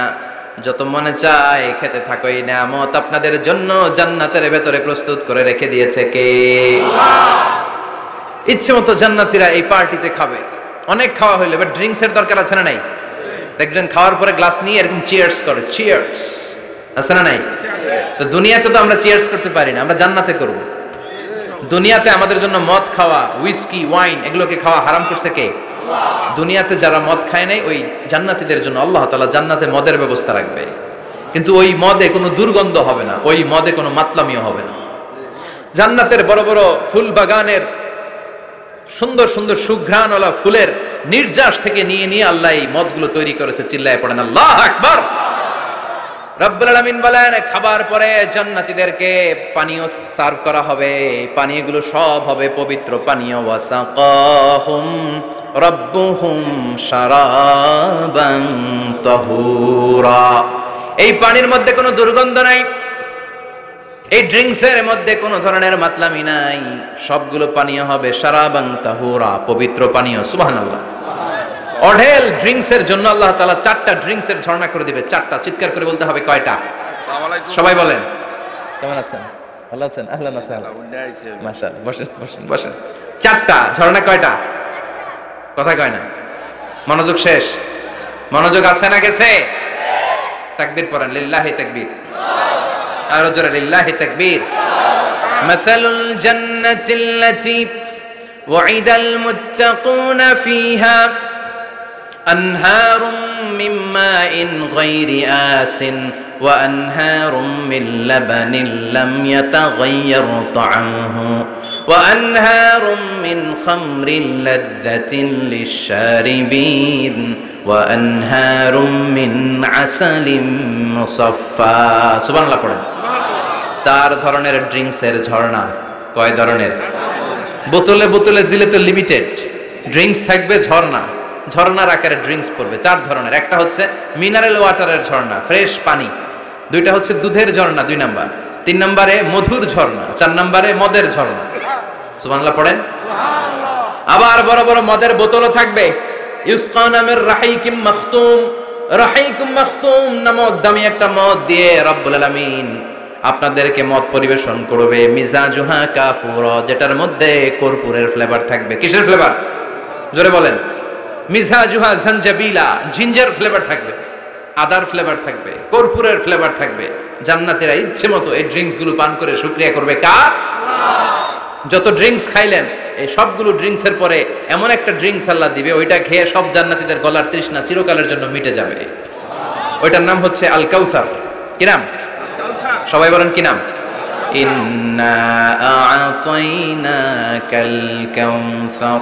যত মনে চায় খেতে থাকো। এই নিয়ামত আপনাদের জন্য জান্নাতের ভেতরে প্রস্তুত করে রেখে দিয়েছে কে? ইচ্ছে মতো জান্নাতীরা এই পার্টিতে খাবে। অনেক খাওয়া হইলে এবার ড্রিঙ্কস এর দরকার আছে না নাই? দেখবেন খাওয়ার পরে গ্লাস নিয়ে এরকম চিয়ার্স করে, চিয়ার্স, আছে না নাই? তো দুনিয়াতে তো আমরা চিয়ার্স করতে পারি না, আমরা জান্নাতে করব। দুনিয়াতে আমাদের জন্য মদ খাওয়া, হুইস্কি, ওয়াইন, এগুলোকে খাওয়া হারাম করছে কে? দুনিয়াতে যারা মদ খায় নাই, ওই জান্নাতীদের জন্য আল্লাহ তাআলা জান্নাতে মদের ব্যবস্থা রাখবে। কিন্তু ওই মদে কোনো দুর্গন্ধ হবে না, ওই মদে কোনো মাতলামিও হবে না। জান্নাতের বড় বড় ফুল বাগানের সুন্দর সুন্দর সুঘ্রাণওয়ালা ফুলের নির্যাস থেকে নিয়ে নিয়ে আল্লাহ এই মদগুলো তৈরি করেছে। চিল্লায় পড়েন আল্লাহু আকবার। রব্বুল আলামিন বলেন খাবার পরে জান্নাতীদেরকে পানীয় সার্ভ করা হবে, পানীয়গুলো সব হবে পবিত্র পানীয়। ওয়াসাকাহুম রাব্বুহুম শারাবান তাহুরা, এই পানির মধ্যে কোনো দুর্গন্ধ নাই, এই ড্রিঙ্কসের মধ্যে কোনো ধরনের মাতলামি নাই, সবগুলো পানীয় হবে শারাবান তাহুরা, পবিত্র পানীয়। সুবহানাল্লাহ। অঢেল ড্রিঙ্কসের জন্য আল্লাহ তাআলা 4টা ড্রিঙ্কসের ঝর্ণা করে দিবে। 4টা, চিৎকার করে বলতে হবে কয়টা? সবাই বলেন। কেমন আছেন? ভালো আছেন? আহলান ওয়া সাহলান। মাশাআল্লাহ, বসেন বসেন বসেন। 4টা ঝর্ণা কয়টা? কথা কয় না, মনোযোগ শেষ। মনোযোগ আছে না গেছে? তাকবীর পড়েন, লিল্লাহি তাকবীর। আর জোরে লিল্লাহি তাকবীর। মাসালুল জান্নাতিল্লাতী ওয়াইদাল মুত্তাকুনা ফিহা আনহারুম মিন মাইন গায়রি আসিন ওয়া আনহারুম মিন লাবানিন লাম ইয়াতাগায়্যার তা'আমুহু ওয়া আনহারুম মিন খামরিন লাযযাতিন লিশ-শারিবিন ওয়া আনহারুম মিন আসালিন মুসাফফা। সুবহানাল্লাহ পড়েন। 4 ধরনের ড্রিঙ্কসের ঝর্ণা। কয় ধরনের? বোতলে বোতলে দিলে তো লিমিটেড, ড্রিঙ্কস থাকবে ঝর্ণা, ঝর্ণার আকারে ড্রিঙ্কস পড়বে 4 ধরনের। একটা হচ্ছে মিনারেল ওয়াটারের ঝর্ণা, ফ্রেশ পানি। 2টা হচ্ছে দুধের ঝর্ণা 2 নাম্বার। 3 নম্বরে মধুর ঝর্ণা, 4 নম্বরে মদের ঝর্ণা। সুবহানাল্লাহ পড়েন। আবার বড় বড় মদের বোতলও থাকবে। ইউসকা নামের রাহিকুম মাখতুম, রাহিকুম মাখতুম নামক দামি একটা মদ দিয়ে রব্বুল আলামিন আপনাদেরকে মদ পরিবেশন করবে। মিজাজুহা কাফুরা, যেটার মধ্যে কর্পূরের ফ্লেভার থাকবে। কিসের ফ্লেভার? জোরে বলেন। মিজাজুহা জানজাবিলা, জিঞ্জার ফ্লেভার থাকবে, আদার ফ্লেভার থাকবে, কর্পূরের ফ্লেভার থাকবে। জান্নাতীরা ইচ্ছে মতো এই ড্রিঙ্কস গুলো পান করে শুকরিয়া করবে কার? যত ড্রিঙ্কস খাইলেন এই সবগুলো ড্রিঙ্কসের পরে এমন একটা ড্রিঙ্কস আল্লাহ দিবে, ওইটা খেয়ে সব জান্নাতীদের গলার তৃষ্ণা চিরকালের জন্য মিটে যাবে। ওইটার নাম হচ্ছে আল কাউসার। কি নাম? সবাই বলেন কি নাম? ইন্না আ'তাইনাকাল কাউসার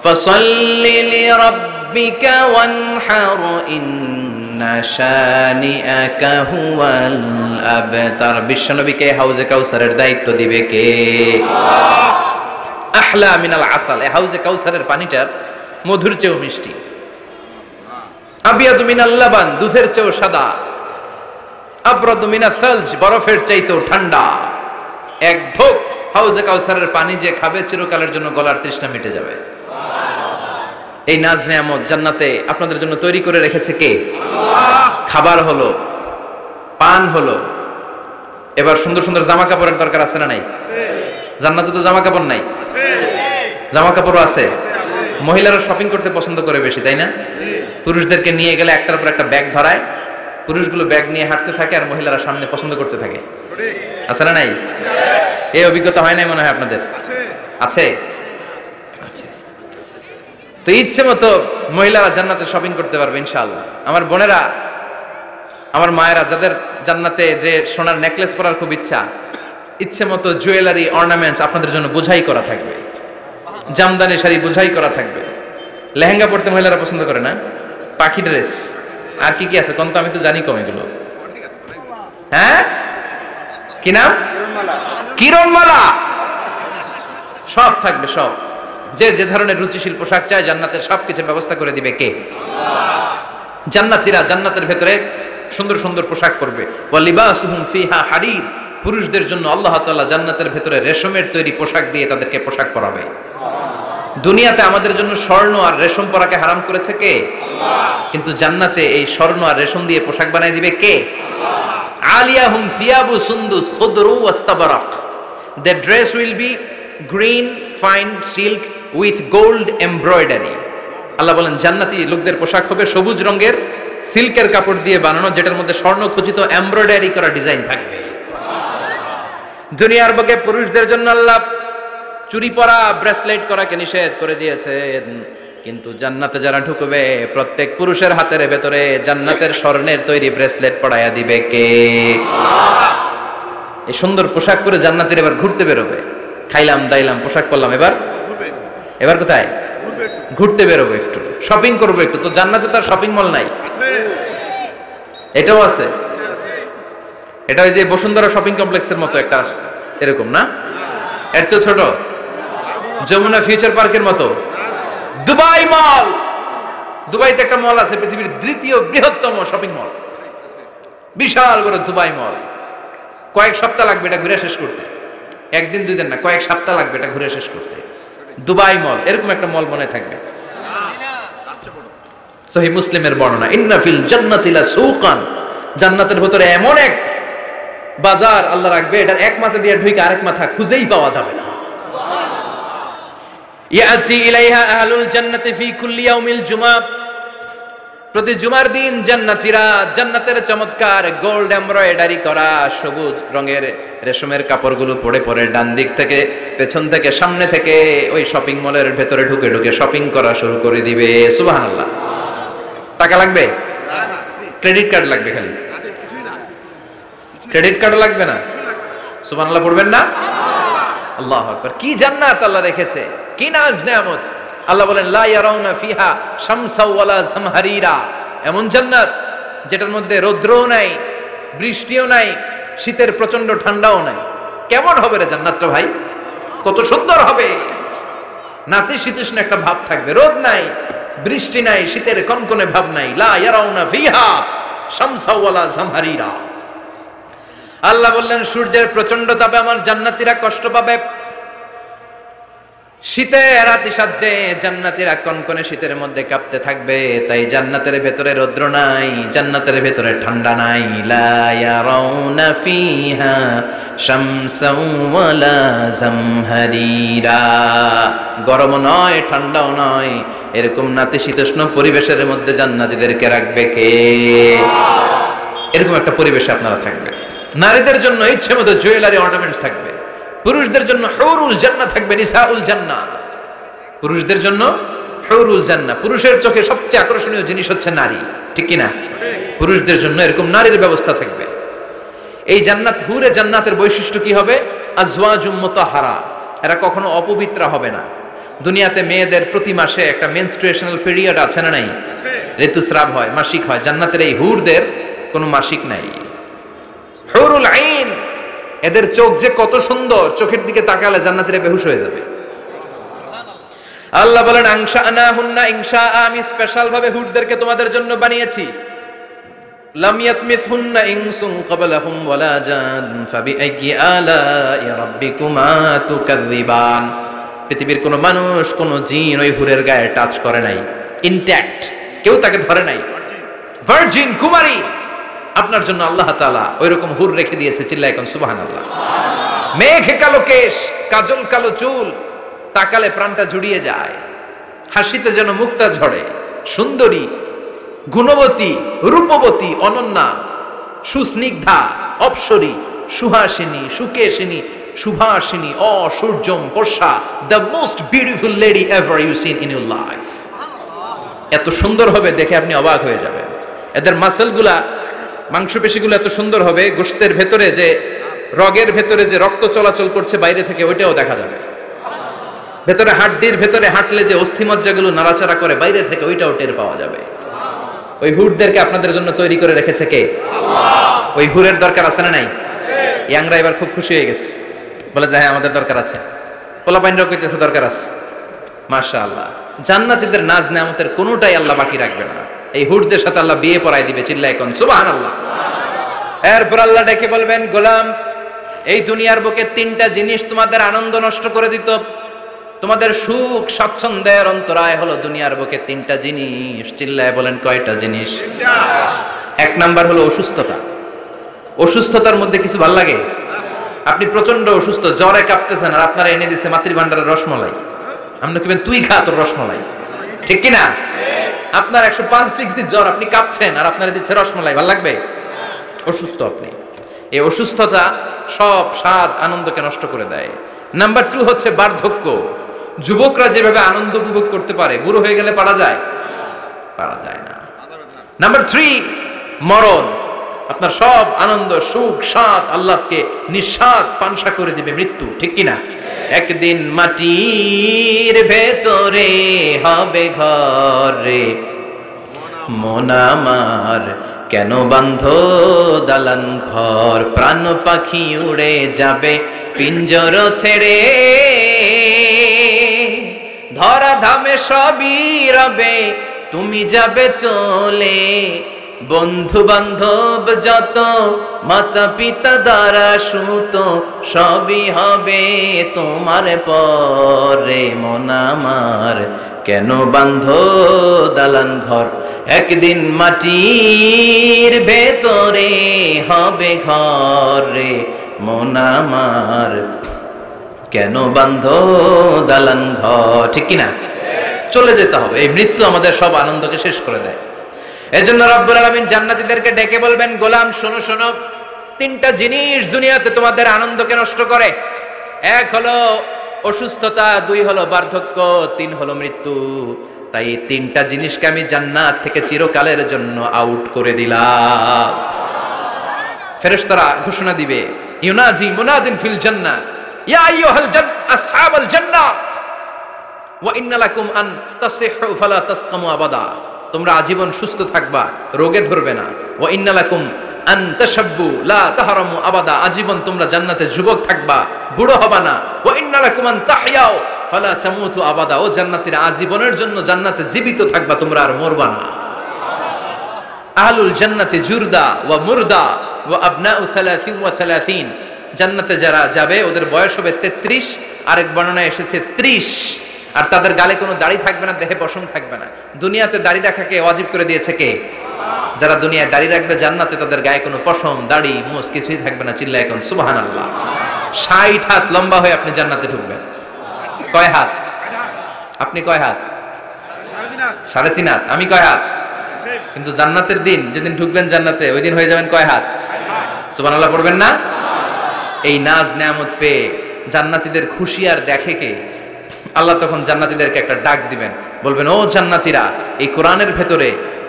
ফাসাল্লি লিরাব্বিকা ওয়ানহার ইন্না শানিআকা হুয়াল আবতার। বিশ্বনবীকে হাউজে কাউসারের দায়িত্ব দিবে কে? আহলা মিনাল আসাল। এই হাউজে কাউসারের পানিটা মধুর চেয়েও মিষ্টি। আবিয়াদু মিনাল লাবান, দুধের চেয়েও সাদা। আবরাদু মিনাস সালজ, বরফের চাইতেও ঠান্ডা। এক ঢোক হাউজে কাউসারের পানি যে খাবে চিরকালের জন্য গলার তৃষ্ণা মিটে যাবে। এই নাজ নেয়ামত জান্নাতে আপনাদের জন্য তৈরি করে রেখেছে কে? আল্লাহ। খাবার হলো, পান হলো, এবার সুন্দর সুন্দর জামা কাপড়ের দরকার আছে না নাই? জান্নাতে তো জামা কাপড় নাই, জামা কাপড়ও আছে। মহিলারা শপিং করতে পছন্দ করে বেশি, তাই না? পুরুষদেরকে নিয়ে গেলে একটার পর একটা ব্যাগ ধরায়, পুরুষগুলো ব্যাগ নিয়ে হাঁটতে থাকে আর মহিলারা সামনে পছন্দ করতে থাকে। আছে না নাই? এই অভিজ্ঞতা হয় নাই মনে হয় আপনাদের? আছে। তো ইচ্ছে মতো মহিলারা জান্নাতে শপিং করতে পারবে ইনশাআল্লাহ। আমার বোনেরা, আমার মায়েরা, যাদের জান্নাতে যে সোনার নেকলেস পরার খুব ইচ্ছা, ইচ্ছে মতো জুয়েলারি অর্নামেন্টস আপনাদের জন্য বোঝাই করা থাকবে। জামদানি শাড়ি বোঝাই করা থাকবে। লেহেঙ্গা পরতে মহিলারা পছন্দ করে না? পাখি ড্রেস, আর কি কি আছে কোন তো? আমি তো জানি কম এগুলো। হ্যাঁ, কি নাম? কিরণমালা। সব থাকবে, সব। যে যে ধরনের রুচিশীল পোশাক চায় জান্নাতের সবকিছুর ব্যবস্থা করে দিবে কে? জান্নাতীরা জান্নাতের ভেতরে সুন্দর সুন্দর পোশাক পরবে। ওয়া লিবাসুহুম ফিহা হারির, পুরুষদের জন্য আল্লাহ তাআলা জান্নাতের ভেতরে রেশমের তৈরি পোশাক দিয়ে তাদেরকে পোশাক পরাবে। দুনিয়াতে আমাদের জন্য স্বর্ণ আর রেশম পরাকে হারাম করেছে কে? আল্লাহ। কিন্তু জান্নাতে এই স্বর্ণ আর রেশম দিয়ে পোশাক বানাই দিবে কে? আল্লাহ। আলিয়াহুম সিয়াবু সুন্দুস খুদরু ওয়াস্তাবারাক, their dress will be green fine silk with gold embroidery। আল্লাহ বলেন জান্নাতি লোকদের পোশাক হবে সবুজ রঙের সিল্কের কাপড় দিয়ে বানানো, যেটার মধ্যে স্বর্ণ খচিত এমব্রয়ডারি করা ডিজাইন থাকবে। দুনিয়ার বুকে পুরুষদের জন্য আল্লাহ চুরি পরা, ব্রেসলেট করাকে নিষেধ করে দিয়েছেন, কিন্তু জান্নাতে যারা ঢুকবে প্রত্যেক পুরুষের হাতের ভেতরে জান্নাতের স্বর্ণের তৈরি ব্রেসলেট পরায়া দিবে কে? এই সুন্দর পোশাক পরে জান্নাতের এবার ঘুরতে বেরোবে। খাইলাম দাইলাম পোশাক পরলাম, এবার কোথায়? ঘুরতে বেরোবো, একটু শপিং করবো একটু। তো জান্নাতে তার শপিং মল নাই? এটাও আছে। এটা ওই যে বসুন্ধরা শপিং কমপ্লেক্সের মতো একটা এরকম না, এর চেয়ে ছোট, যমুনা ফিউচার পার্কের মতো। দুবাই মল, দুবাইতে একটা মল আছে, পৃথিবীর দ্বিতীয় বৃহত্তম শপিং মল, বিশাল বড় দুবাই মল। কয়েক সপ্তাহ লাগবে এটা ঘুরে শেষ করতে, একদিন দুই দিন না, কয়েক সপ্তাহ লাগবে এটা ঘুরে শেষ করতে। দুবাই মল, এরকম একটা মল মনে থাকবে। সহিহ মুসলিমের বর্ণনা, ইন্না ফিল জান্নাতি লা সুকান, জান্নাতের ভিতরে এমন এক বাজার আল্লাহ রাখবে, এটার এক মাথা দিয়ে ঢুকে আরেক মাথা খুঁজেই পাওয়া যাবে না। ইয়াতি ইলাইহা আহলুল জান্নাতি ফি কুল্লি ইয়াউমিল জুমআ, প্রতি জুমার দিন জান্নাতীরা জান্নাতের চমৎকার গোল্ড এমব্রয়ডারি করা সবুজ রঙের রেশমের কাপড়গুলো পরে পরে ডান দিক থেকে, পেছন থেকে, সামনে থেকে ওই শপিং মলের ভেতরে ঢুকে ঢুকে শপিং করা শুরু করে দিবে। সুবহানাল্লাহ। টাকা লাগবে? ক্রেডিট কার্ড লাগবে, খালি ক্রেডিট কার্ড লাগবে না। সুবহানাল্লাহ পড়বেন না? আল্লাহু আকবার। কি জান্নাত আল্লাহ রেখেছে, কি নাজ নেয়ামত। আল্লাহ বলেন লা ইয়ারাউনা ফিহা শামসা ওয়ালা জামহারিরা, এমন জান্নাত যেটার মধ্যে রৌদ্রও নাই, বৃষ্টিও নাই, শীতের প্রচন্ড ঠান্ডাও নাই। কেমন হবে রে জান্নাতটা ভাই, কত সুন্দর হবে। নাতিশীতোষ্ণ একটা ভাব থাকবে, রোদ নাই, বৃষ্টি নাই, শীতের কনকনে ভাব নাই। লা ইয়ারাউনা ফিহা শামসা ওয়ালা জামহারিরা। আল্লাহ বললেন সূর্যের প্রচন্ড তাপে আমার জান্নাতীরা কষ্ট পাবে, শীতে রাতি সাজে জান্নাতীরা কনকনে শীতের মধ্যে কাঁপতে থাকবে। তাই জান্নাতের ভেতরে রৌদ্র নাই, জান্নাতের ভেতরে ঠান্ডা নাই। লা ইয়ারাউনা ফিহা শামসা ওয়ালা জামহারিরা, গরম নয় ঠান্ডাও নয়, এরকম নাতিশীতোষ্ণ পরিবেশের মধ্যে জান্নাতীদেরকে রাখবে কে? এরকম একটা পরিবেশে আপনারা থাকবেন। নারীদের জন্য ইচ্ছে মতো জুয়েলারি অর্নামেন্টস থাকবে, পুরুষদের জন্য হুরুল জান্নাহ থাকবে, নিসাউল জান্নাহ। পুরুষদের জন্য হুরুল জান্নাহ, পুরুষের চোখে সবচেয়ে আকর্ষণীয় জিনিস হচ্ছে নারী, ঠিক কি না? পুরুষদের জন্য এরকম নারীর ব্যবস্থা থাকবে। এই জান্নাত, হুরে জান্নাতের বৈশিষ্ট্য কি হবে? আজওয়াজুম মুতাহহারা, এরা কখনো অপবিত্র হবে না। দুনিয়াতে মেয়েদের প্রতি মাসে একটা মেনস্ট্রুয়েশনাল পিরিয়ড আছে না নাই? ঋতুস্রাব হয়, মাসিক হয়। জান্নাতের এই হুরদের কোনো মাসিক নাই। হুরুল আইন, এদের চোখ যে কত সুন্দর, চোখের দিকে তাকালে জান্নাতীরা বেহুশ হয়ে যাবে। আল্লাহ বলেন আনশাআনাহুন্না ইনশাআ, আমি স্পেশাল ভাবে হুরদেরকে তোমাদের জন্য বানিয়েছি। লাম ইয়াতমিসহুন্না ইনসুন ক্বাবলাহুম ওয়ালা জান ফাবিআইয়ি আলাই রাব্বিকুমা তুকাযযিবান। পৃথিবীর কোন মানুষ, কোন জিন ওই হুরের গায়ে টাচ করে নাই, ইনট্যাক্ট, কেউ তাকে ধরে নাই। ভার্জিন কুমারী, আপনার জন্য আল্লাহ তাআলা ওইরকম হুর রেখে দিয়েছে। চিল্লায় কোন সুবহানাল্লাহ। মেঘ কালো কেশ, কাজল কালো চুল, তাকালে প্রাণটা জুড়িয়ে যায়, হাসিতে যেন মুক্তা ঝরে। সুন্দরী, গুণবতী, রূপবতী, অনন্যা, সুস্নিগ্ধা, অপ্সরী, সুহাসিনী, সুকেশিনী, সুভাষিনী, অসূর্যম পর্ষা, the most beautiful lady ever you seen in your life. এত সুন্দর হবে দেখে আপনি অবাক হয়ে যাবেন। এদের মাসেলগুলা, মাংসপেশিগুলো এত সুন্দর হবে, গোশতের ভেতরে যে রগের ভেতরে যে রক্ত চলাচল করছে বাইরে থেকে, ওইটাও দেখা যাবে। ভেতরে হাড্ডির ভেতরে হাঁটলে যে অস্থিমজ্জাগুলো নাড়াচাড়া করে বাইরে থেকে, ওইটাও টের পাওয়া যাবে। ওই হুরদেরকে আপনাদের জন্য তৈরি করে রেখেছে কে? আল্লাহ। ওই হুরের দরকার আছে না নাই? ইয়াংরা এবার খুব খুশি হয়ে গেছে, বলে যে হ্যাঁ আমাদের দরকার আছে। পোলাপাইনরাও কইতেছে দরকার আছে। মাশাআল্লাহ। জান্নাতীদের নাজ নেয়ামতের কোনোটাই আল্লাহ বাকি রাখবে না। এই হুরদের সাথে আল্লাহ বিয়ে পড়াই দিবে। চিল্লায় কোন সুবহানাল্লাহ। এরপর আল্লাহ ডেকে বলবেন, গোলাম, এই দুনিয়ার বুকে তিনটা জিনিস তোমাদের আনন্দ নষ্ট করে দিত, তোমাদের সুখ স্বাচ্ছন্দ্যের অন্তরায় হলো দুনিয়ার বুকে তিনটা জিনিস। চিল্লায় বলেন কয়টা জিনিস? এক নাম্বার হলো অসুস্থতা। অসুস্থতার মধ্যে কিছু ভাল লাগে? আপনি প্রচন্ড অসুস্থ, জ্বরে কাঁপতেছেন, আর আপনারা এনে দিচ্ছে মাতৃভান্ডারের রসমলাই। আপনি কিবেন তুই খা তোর রসমলাই, ঠিক কিনা? আপনার 105 ডিগ্রি জ্বর, আপনি কাঁপছেন, আর আপনারা দিচ্ছে রসমলাই, ভাল লাগবে? অসুস্থ আপনি। এই অসুস্থতা সব স্বাদ আনন্দকে নষ্ট করে দেয়। নাম্বার 2 হচ্ছে বার্ধক্য। যুবকরা যেভাবে আনন্দ উপভোগ করতে পারে, বুড়ো হয়ে গেলে পারা যায়? পারা যায় না। নাম্বার 3 মরণ। আপনার সব আনন্দ, সুখ, স্বাদ আল্লাহকে নিঃস্বাদ পানসা করে দিবে মৃত্যু, ঠিক কিনা? একদিন মাটির ভেতরে হবে ঘরে মন আমার, কেন বাঁধো দালান ঘর, প্রাণ পাখি উড়ে যাবে পিঞ্জর ছেড়ে, ধরা ধামে সবই রবে তুমি যাবে চলে, বন্ধু বান্ধব যত মাতা পিতা দ্বারা সুত সবই হবে তোমার পরে, মন আমার কেন বাঁধো দালান ঘর, একদিন মাটির ভেতরে হবে ঘর রে, মন আমার কেন বাঁধো দালান ঘর। ঠিক কিনা? চলে যেতে হবে, এই মৃত্যু আমাদের সব আনন্দকে শেষ করে দেয়। এজন্য রব্বুল আলামিন জান্নাতীদেরকে ডেকে বলবেন, গোলাম শোনো শোনো, তিনটা জিনিস দুনিয়াতে তোমাদের আনন্দকে নষ্ট করে। এক হলো অসুস্থতা, দুই হলো বার্ধক্য, তিন হলো মৃত্যু। তাই এই তিনটা জিনিসকে আমি জান্নাত থেকে চিরকালের জন্য আউট করে দিলাম। ফেরেশতারা ঘোষণা দিবে, ইউনাজি মুনাদিন ফিল জান্নাহ, ইয়া আইয়ুহাল আসহাবাল জান্নাহ ওয়া ইন্না লাকুম আন তাসিহু ফালা তাসকামু আবাদা, তোমরা আজীবন সুস্থ থাকবা, রোগে ধরবে না। ওয়া ইন্না লাকুম আন তাশাব্বু লা তাহরামু আবাদা, আজীবন তোমরা জান্নাতে যুবক থাকবা, বুড়ো হবা না। ওয়া ইন্না লাকুম আন তাহইয়াও ফালা তামুতু আবাদা, ও জান্নাতীরা আজীবনের জন্য জান্নাতে জীবিত থাকবা, তোমরা আর মরবা না। আহলুল জান্নাতি জুরদা ওয়া মুরদা ওয়া আবনাউ 30 ওয়া 30, জান্নাতে যারা যাবে ওদের বয়স হবে 33, আরেক বর্ণনায় এসেছে 30, আর তাদের গালে কোনো দাড়ি থাকবে না, দেহে পশম থাকবে না। দুনিয়াতে দাড়ি রাখাকে ওয়াজিব করে দিয়েছে কে? যারা দুনিয়ায় দাড়ি রাখবে, জান্নাতে তাদের গায়ে কোনো পশম দাড়ি মুছ কিছুই থাকবে না। চিল্লায় এখন সুবহানাল্লাহ। 60 হাত লম্বা হয়ে আপনি জান্নাতে ঢুকবেন। কয় হাত? আপনি কয় হাত? 3.5 হাত। আমি কয় হাত? কিন্তু জান্নাতের দিন যেদিন ঢুকবেন জান্নাতে, ওই দিন হয়ে যাবেন কয় হাত? সুবহানাল্লাহ পড়বেন না? এই নাজ নেয়ামত পেয়ে জান্নাতীদের খুশি আর দেখে কে? আল্লাহ তখন জান্নাতীদেরকে একটা ডাক দিবেন, বলবেন, ও জান্নাতীরা, এই কোরআনের ভেতরে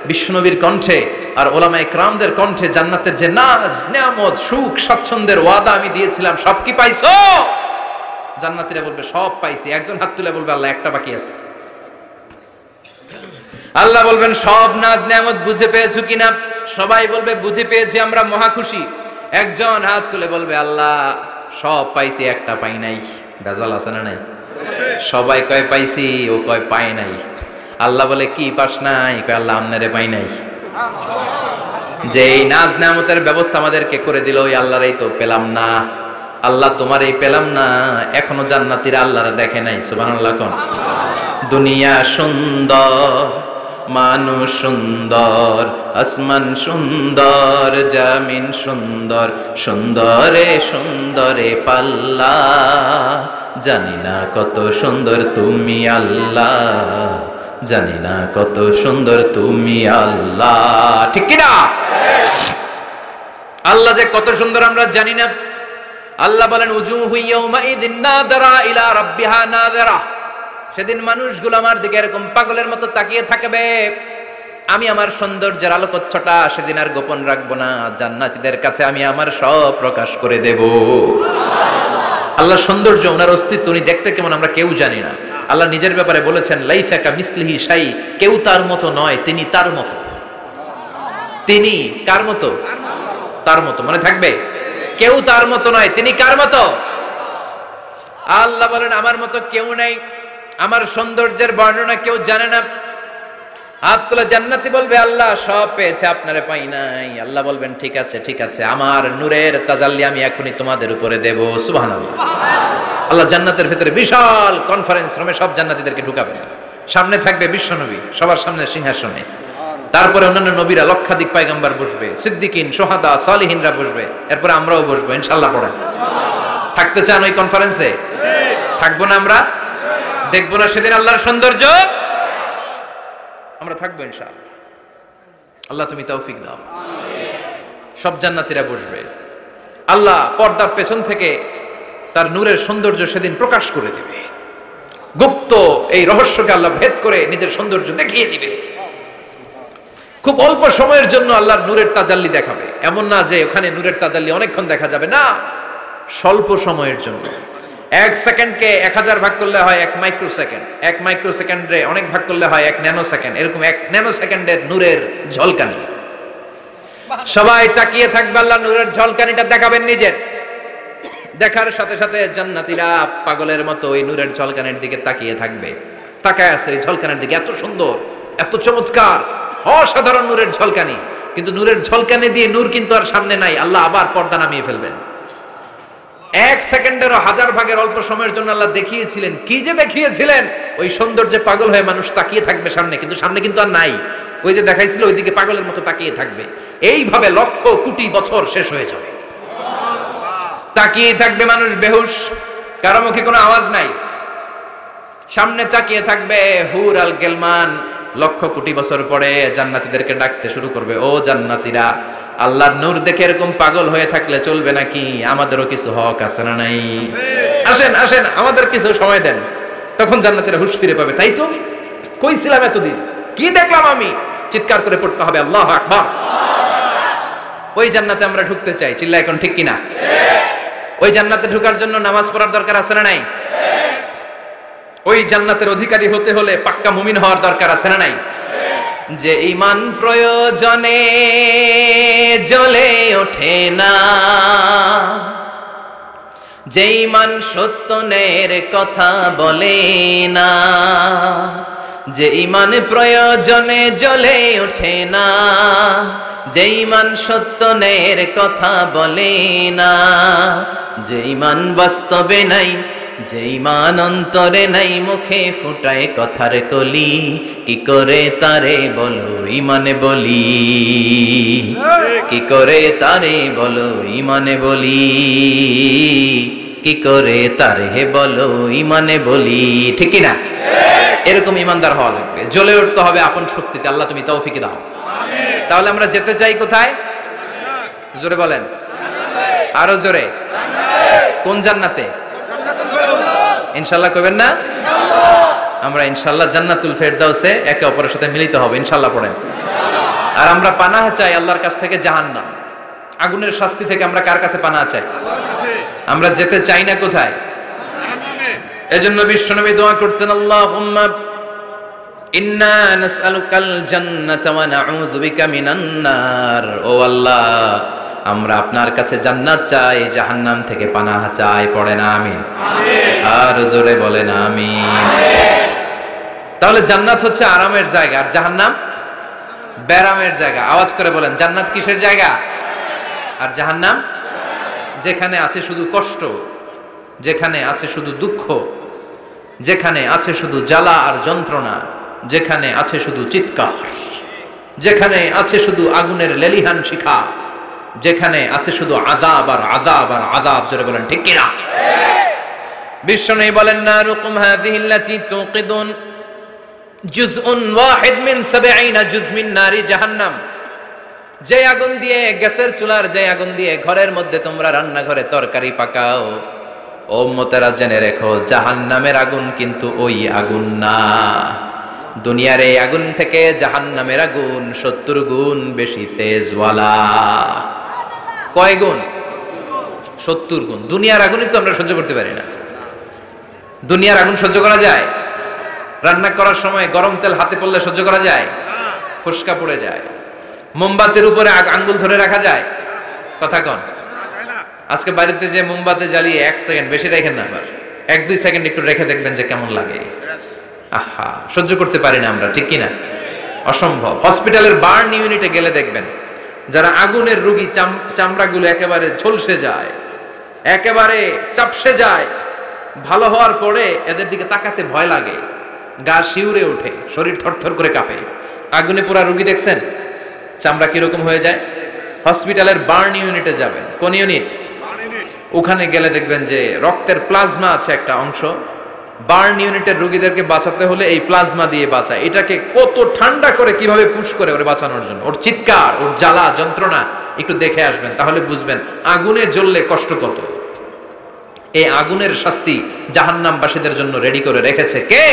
বিশ্বনবীর কণ্ঠে আর ওলামায়ে কেরামদের কণ্ঠে জান্নাতের যে নাজ নেয়ামত সুখ স্বাচ্ছন্দ্যের ওয়াদা আমি দিয়েছিলাম, সব কি পাইছো? জান্নাতীরা বলবে, সব পাইছি। একজন হাত তুলে বলবে, আল্লাহ একটা বাকি আছে। আল্লাহ বলবেন, সব নাজ নেয়ামত বুঝে পেয়েছো কিনা? সবাই বলবে, বুঝে পেয়েছি, আমরা মহা খুশি। একজন হাত তুলে বলবে, আল্লাহ সব পাইছি, একটা পাই নাই। ভেজাল আছে না নাই? সবাই কয় পাইছি, ও কয় পাই নাই। আল্লাহ বলে, কি পাস নাই? কয় আল্লাহ আমনারে পাই নাই। যে এই নাজ নেয়ামতের ব্যবস্থা আমাদেরকে করে দিল, ওই আল্লাহরই তো পেলাম না। আল্লাহ তোমার এই পেলাম না, এখনো জান্নাতীরা আল্লাহরে দেখে নাই। সুবহানাল্লাহ কোন? দুনিয়া সুন্দর, মানুষ সুন্দর, আসমান সুন্দর, জামিন সুন্দর, সুন্দরে সুন্দরে পাল্লা, জানি না কত সুন্দর তুমি আল্লাহ, জানি না কত সুন্দর তুমি আল্লাহ। ঠিক কি না? আল্লাহ যে কত সুন্দর আমরা জানি না। আল্লাহ বলেন, উজুহু ইয়াউমাইযিন নাযিরা ইলা রাব্বিহা নাযিরা, সেদিন মানুষগুলো আমার দিকে এরকম পাগলের মতো তাকিয়ে থাকবে। আমি আমার সৌন্দর্যের আলোকচ্ছটা সেদিন আর গোপন রাখবো না, জান্নাতীদের কাছে আমি আমার সব প্রকাশ করে দেব। আল্লাহর সৌন্দর্য, ওনার অস্তিত্ব, উনি দেখতে কেমন আমরা কেউ জানি না। আল্লাহ নিজের ব্যাপারে বলেছেন, লাইসা কামিসলিহি শাই, কেউ তার মতো নয়, তিনি তার মতো। তিনি কার মতো? তার মতো। মনে থাকবে, কেউ তার মতো নয়, তিনি কার মতো? আল্লাহ বলেন, আমার মতো কেউ নাই, আমার সৌন্দর্যের বর্ণনা কেউ জানে না। হাত তুলে জান্নাতি বলবে, আল্লাহ সব পেয়েছে, আপনারে পাই নাই। আল্লাহ বলবেন, ঠিক আছে ঠিক আছে, আমার নূরের তাজাল্লি আমি এখনই তোমাদের উপরে দেব। সুবহানাল্লাহ। আল্লাহ জান্নাতের ভিতরে বিশাল কনফারেন্স রুমে সব জান্নাতীদেরকে ঢুকাবেন। সামনে থাকবে বিশ্বনবী, সবার সামনে সিংহাসনে। তারপরে অন্যান্য নবীরা, লক্ষাধিক পয়গম্বর বসবে, সিদ্দিকিন, সুহাদা, সালিহিনরা বসবে। এরপরে আমরাও বসবো ইনশাআল্লাহ। পড়েন, থাকতে চান ওই কনফারেন্সে? থাকবো না আমরা? দেখবো না সেদিন আল্লাহর সৌন্দর্য? আমরা থাকবো ইনশাআল্লাহ। আল্লাহ তুমি তৌফিক দাও। সব জান্নাতীরা বসবে। আল্লাহ পর্দার পেছন থেকে তার নূরের সৌন্দর্য সেদিন প্রকাশ করে দিবে। গুপ্ত এই রহস্যকে আল্লাহ ভেদ করে নিজের সৌন্দর্য দেখিয়ে দিবে। খুব অল্প সময়ের জন্য আল্লাহর নূরের তাজাল্লি দেখাবে। এমন না যে ওখানে নূরের তাজাল্লি অনেকক্ষণ দেখা যাবে, না, স্বল্প সময়ের জন্য। 1 সেকেন্ডকে 1000 ভাগ করলে হয় 1 মাইক্রোসেকেন্ড, 1 মাইক্রোসেকেন্ডে অনেক ভাগ করলে হয় 1 ন্যানো সেকেন্ড। এরকম 1 ন্যানো সেকেন্ডের নূরের ঝলকানি। সবাই তাকিয়ে থাকবে, আল্লাহ নূরের ঝলকানিটা দেখাবেন নিজের। দেখার সাথে সাথে জান্নাতীরা পাগলের মতো ওই নূরের ঝলকানির দিকে তাকিয়ে থাকবে। তাকায় আছে ওই ঝলকানির দিকে, এত সুন্দর, এত চমৎকার, অসাধারণ নূরের ঝলকানি। কিন্তু নূরের ঝলকানি দিয়ে নূর কিন্তু আর সামনে নাই, আল্লাহ আবার পর্দা নামিয়ে ফেলবেন। এক সেকেন্ডেরও হাজার ভাগের অল্প সময়ের জন্য আল্লাহ দেখিয়েছিলেন, কি যে দেখিয়েছিলেন, ওই সৌন্দর্যে পাগল হয়ে মানুষ তাকিয়ে থাকবে সামনে, কিন্তু সামনে কিন্তু আর নাই। ওই যে দেখাইছিল ওইদিকে পাগলের মতো তাকিয়ে থাকবে। এইভাবে লক্ষ কোটি বছর শেষ হয়ে যাবে, তাকিয়ে থাকবে মানুষ বেহুশ, কারো মুখে কোনো আওয়াজ নাই, সামনে তাকিয়ে থাকবে হুর আল গেলমান। লক্ষ কোটি বছর পরে জান্নাতীদেরকে ডাকতে শুরু করবে, ও জান্নাতীরা, আল্লাহর নূর দেখে এরকম পাগল হয়ে থাকলে চলবে নাকি? আমাদেরও কিছু হক আছে না নাই? আসেন আসেন, আমাদের কিছু সময় দেন। তখন জান্নাতীরা হুঁশ ফিরে পাবে, তাই তো কই ছিলাম এতদিন, কি দেখলাম আমি? চিৎকার করে পড়তে হবে আল্লাহু আকবার। ওই জান্নাতে আমরা ঢুকতে চাই, চিল্লা এখন ঠিক কিনা? ওই জান্নাতে ঢোকার জন্য নামাজ পড়ার দরকার আছে না নাই? ওই জান্নাতের অধিকারী হতে হলে পাক্কা মুমিন হওয়ার দরকার আছে না নাই? যে ঈমান প্রয়োজনে জ্বলে ওঠে না, যে ঈমান সত্যের কথা বলে না, যে ঈমান প্রয়োজনে জ্বলে ওঠে না, যে ঈমান সত্যের কথা বলে না, যে ঈমান বাস্তবে নাই, যে ঈমান অন্তরে নাই, মুখে ফুটায় কথার কলি, কি করে তারে বলো ঈমানে বলি, কি করে তারে বলো ঈমানে বলি, কি করে তারে বলো ঈমানে বলি, ঠিক কি না? এরকম ঈমানদার হওয়া লাগবে, জ্বলে উঠতে হবে আপন শক্তিতে। আল্লাহ তুমি তৌফিক দাও। তাহলে আমরা যেতে চাই কোথায়? জোরে বলেন, আরো জোরে। কোন জান্নাতে? ইনশাআল্লাহ কইবেন না? আমরা ইনশাআল্লাহ জান্নাতুল ফেরদাউসে একে অপরের সাথে মিলিত হবে, ইনশাআল্লাহ পড়েন। আর আমরা পানাহ চাই আল্লাহর কাছ থেকে জাহান্নাম, আগুনের শাস্তি থেকে আমরা কার কাছে পানাহ চাই? আমরা যেতে চাই না কোথায়? এজন্য বিশ্বনবী দোয়া করতেন, আল্লাহুম্মা ইন্না নাসআলুকাল জান্নাতা ওয়া নাউযু বিকা মিনান নার। ও আল্লাহ, আমরা আপনার কাছে জান্নাত চাই, জাহান্নাম থেকে পানাহ চাই। পড়েন আমিন। আর জোরে বলেন আমিন। তাহলে জান্নাত হচ্ছে আরামের জায়গা, আর জাহান্নাম ব্যারামের জায়গা। আওয়াজ করে বলেন, জান্নাত কিসের জায়গা আর জাহান্নাম? যেখানে আছে শুধু কষ্ট, যেখানে আছে শুধু দুঃখ, যেখানে আছে শুধু জ্বালা আর যন্ত্রণা, যেখানে আছে শুধু চিৎকার, যেখানে আছে শুধু আগুনের লেলিহান শিখা, যেখানে আছে শুধু আযাব আর আযাব আর আযাব। জোরে বলেন ঠিক কিনা? বিশ্বনবী বলেন, নারুকুম হাযিহিল্লাতী তুকিদুন জুজউন ওয়াহিদ মিন 70 জুজ মিন নারি জাহান্নাম। যে আগুন দিয়ে, গ্যাসের চুলার যে আগুন দিয়ে ঘরের মধ্যে তোমরা রান্নাঘরে তরকারি পাকাও, ও উম্মতেরা জেনে রেখো, জাহান্নামের আগুন কিন্তু ওই আগুন না। দুনিয়ার এই আগুন থেকে জাহান্নামের আগুন 70 গুণ বেশি তেজওয়ালা। কয় গুণ? 70 গুণ। দুনিয়ার আগুনই তো আমরা সহ্য করতে পারি না। দুনিয়ার আগুন সহ্য করা যায়? রান্না করার সময় গরম তেল হাতে পড়লে সহ্য করা যায়? ফুসকা পড়ে যায়। মোমবাতির উপরে আঙ্গুল ধরে রাখা যায়? কথা কন। আজকে বাড়িতে যে মোমবাতি জ্বালিয়ে 1 সেকেন্ড বেশি রাখেন না, আবার 1-2 সেকেন্ড একটু রেখে দেখবেন যে কেমন লাগে। আহা, সহ্য করতে পারি না আমরা, ঠিক কিনা? অসম্ভব। হসপিটালের বার্ন ইউনিটে গেলে দেখবেন যারা আগুনের রোগী, চামড়াগুলো একেবারে ঝলসে যায়, একেবারে চাপসে যায়। ভালো হওয়ার পরে এদের দিকে তাকাতে ভয় লাগে, গা শিউরে ওঠে, শরীর থরথর করে কাঁপে। আগুনে পোড়া রোগী দেখছেন চামড়া কিরকম হয়ে যায়? হসপিটালের বার্ন ইউনিটে যাবেন। কোন ইউনিট? ওখানে গেলে দেখবেন যে রক্তের প্লাজমা আছে একটা অংশ। বার্ন ইউনিটের রোগীদেরকে বাঁচাতে হলে এই প্লাজমা দিয়ে বাঁচায়। এটাকে কত ঠান্ডা করে কিভাবে পুশ করে ওরে বাঁচানোর জন্য, ওর চিৎকার, ওর জ্বালা যন্ত্রণা একটু দেখে আসবেন, তাহলে বুঝবেন আগুনে জ্বললে কষ্ট কত। এই আগুনের শাস্তি জাহান্নামবাসীদের জন্য রেডি করে রেখেছে কে?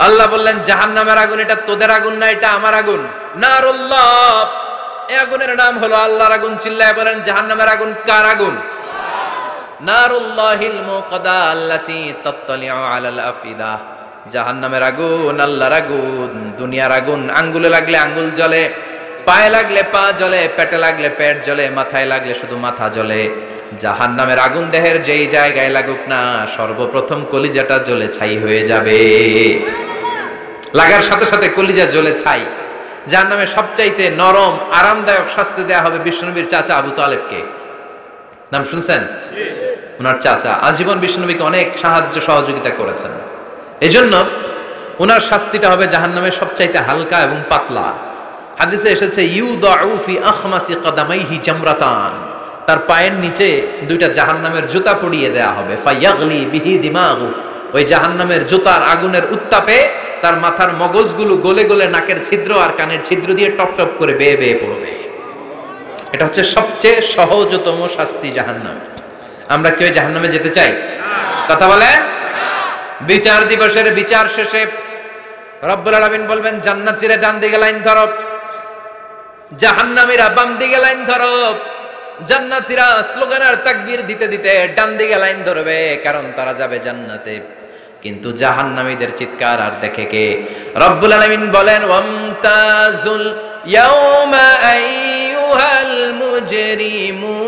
আল্লাহ বললেন, জাহান্নামের আগুন এটা তোদের আগুন না, এটা আমার আগুন। নারুল্লাহ, এই আগুনের নাম হলো আল্লাহর আগুন। চিল্লায় বলেন, জাহান্নামের আগুন কার আগুন? নারুল্লাহিল মুকাদা আল্লাতী তাত্তালিউ আলাল আফিদা। জাহান্নামের আগুন আল্লাহর আগুন। দুনিয়ার আগুন আঙ্গুলে লাগলে আঙ্গুল জ্বলে, পায়ে লাগলে পা জ্বলে, পেটে লাগলে পেট জ্বলে, মাথায় লাগলে শুধু মাথা জ্বলে। জাহান্নামের আগুন দেহের যেই জায়গায় লাগুক না, সর্বপ্রথম কলিজাটা জ্বলে ছাই হয়ে যাবে। লাগার সাথে সাথে কলিজা জ্বলে ছাই। জাহান্নামে সবচাইতে নরম আরামদায়ক শাস্তি দেয়া হবে বিশ্বনবীর চাচা আবু তালেবকে। নাম শুনছেন? ওনার চাচা আজীবন বিশ্বনবীকে অনেক সাহায্য সহযোগিতা করেছেন। এজন্য ওনার শাস্তিটা হবে জাহান্নামের সবচাইতে হালকা এবং পাতলা। হাদিসে এসেছে ইউদাউ ফি আখমাসি কদামাইহি জামরাতান, তার পায়ের নিচে দুইটা জাহান্নামের জুতা পড়িয়ে দেয়া হবে। ফায়াগলি বিহি দিমাগু, ওই জাহান্নামের জুতার আগুনের উত্তাপে তার মাথার মগজগুলো গলে গলে নাকের ছিদ্র আর কানের ছিদ্র দিয়ে টপ টপ করে বেয়ে বেয়ে পড়বে। এটা হচ্ছে সবচেয়ে সহজতম শাস্তি জাহান্নাম। আমরা কি ওই জাহান্নামে যেতে চাই? কথা বলে। বিচার দিবসের বিচার শেষে রব্বুল আলামিন বলবেন, জান্নাতীরা ডান দিকে লাইন ধরো, জাহান্নামীরা বাম দিকে লাইন ধরো। জান্নাতীরা স্লোগান আর তাকবীর দিতে দিতে ডান দিকে লাইন ধরবে, কারণ তারা যাবে জান্নাতে। কিন্তু জাহান্নামীদের চিৎকার আর দেখে কে? রব্বুল আলামিন বলেন, ওয়ামতাজুল ইয়াউমা আইয়ুহাল মুজরিমুন।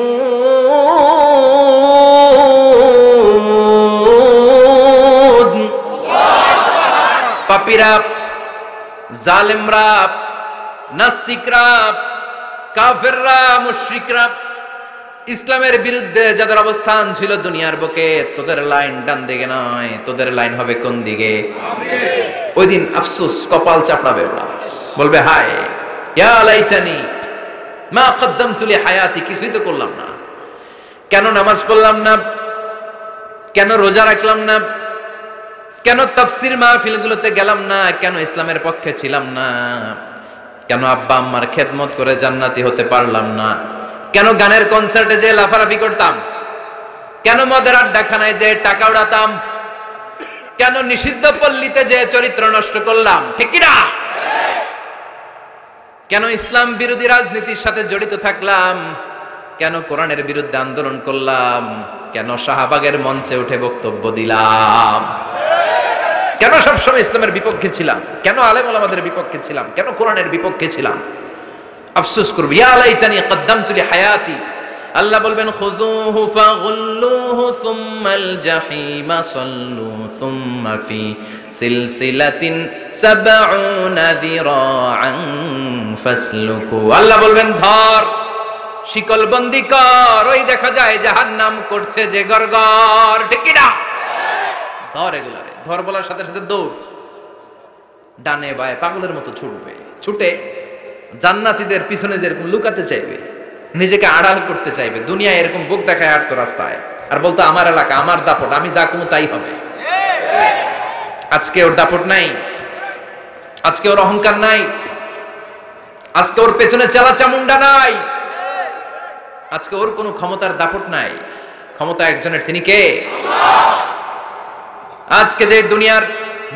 পাপীরা, জালেমরা, নাস্তিকরা, কাফেররা, মুশরিকরা, ইসলামের বিরুদ্ধে যাদের অবস্থান ছিল দুনিয়ার বুকে, তোদের লাইন ডান দিকে নয়, তোদের লাইন হবে কোন দিকে? ওই দিন আফসোস, কপাল চাপড়াবে, বলবে হায় ইয়া লাইতানি মা কদ্দামতু লি হায়াতি, কিছুই তো করলাম না। কেন নামাজ পড়লাম না? কেন রোজা রাখলাম না? কেন তাফসীর মাহফিলগুলোতে গেলাম না? কেন ইসলামের পক্ষে ছিলাম না? কেন আব্বা আম্মার খেদমত করে জান্নাতি হতে পারলাম না? কেন গানের কনসার্টে যে লাফালাফি করতাম? কেন মদের আড্ডাখানায় যে টাকা উড়াতাম? কেন নিষিদ্ধ পল্লীতে যে চরিত্র নষ্ট করলাম? ঠিক কি না? কেন ইসলাম বিরোধী রাজনীতির সাথে জড়িত থাকলাম? কেন কোরআনের বিরুদ্ধে আন্দোলন করলাম? কেন শাহবাগের মঞ্চে উঠে বক্তব্য দিলাম? কেন সবসময় ইসলামের বিপক্ষে ছিলাম? কেন আলেম ওলামাদের বিপক্ষে ছিলাম? কেন কোরআনের বিপক্ষে ছিলাম? আফসোস করব, ইয়া লাইতানি কদ্দামতু লি হায়াতি। আল্লাহ বলবেন, খুযুহু ফাগুল্লুহু সুম্মাল জাহিমা সাল্লু সুম্মা ফি সিলসিলাতিন সাবউনা যিরাআন ফাসলুকু। আল্লাহ বলবেন, ধর, শিকলবন্দি কর, ওই দেখা যায় জাহান্নাম করছে যে গরগর। ঠিক কি না? ধর এগুলারে, ধর বলার সাথে সাথে দৌড়, ডানে বায়ে পাগলের মতো ছুটবে। ছুটে জান্নাতীদের পিছনে যেরকম লুকাতে চাইবে, নিজেকে আড়াল করতে চাইবে, দুনিয়া এরকম বুক দেখায় হাঁটতো রাস্তায় আর বলতো আমার এলাকা, আমার দাপট, আমি যা কোনো তাই হবে। আজকে ওর দাপট নাই, আজকে ওর অহংকার নাই, আজকে ওর পেছনে চালা চামুন্ডা নাই, আজকে ওর কোনো ক্ষমতার দাপট নাই। ক্ষমতা একজনের, তিনি কে? আজকে যে দুনিয়ার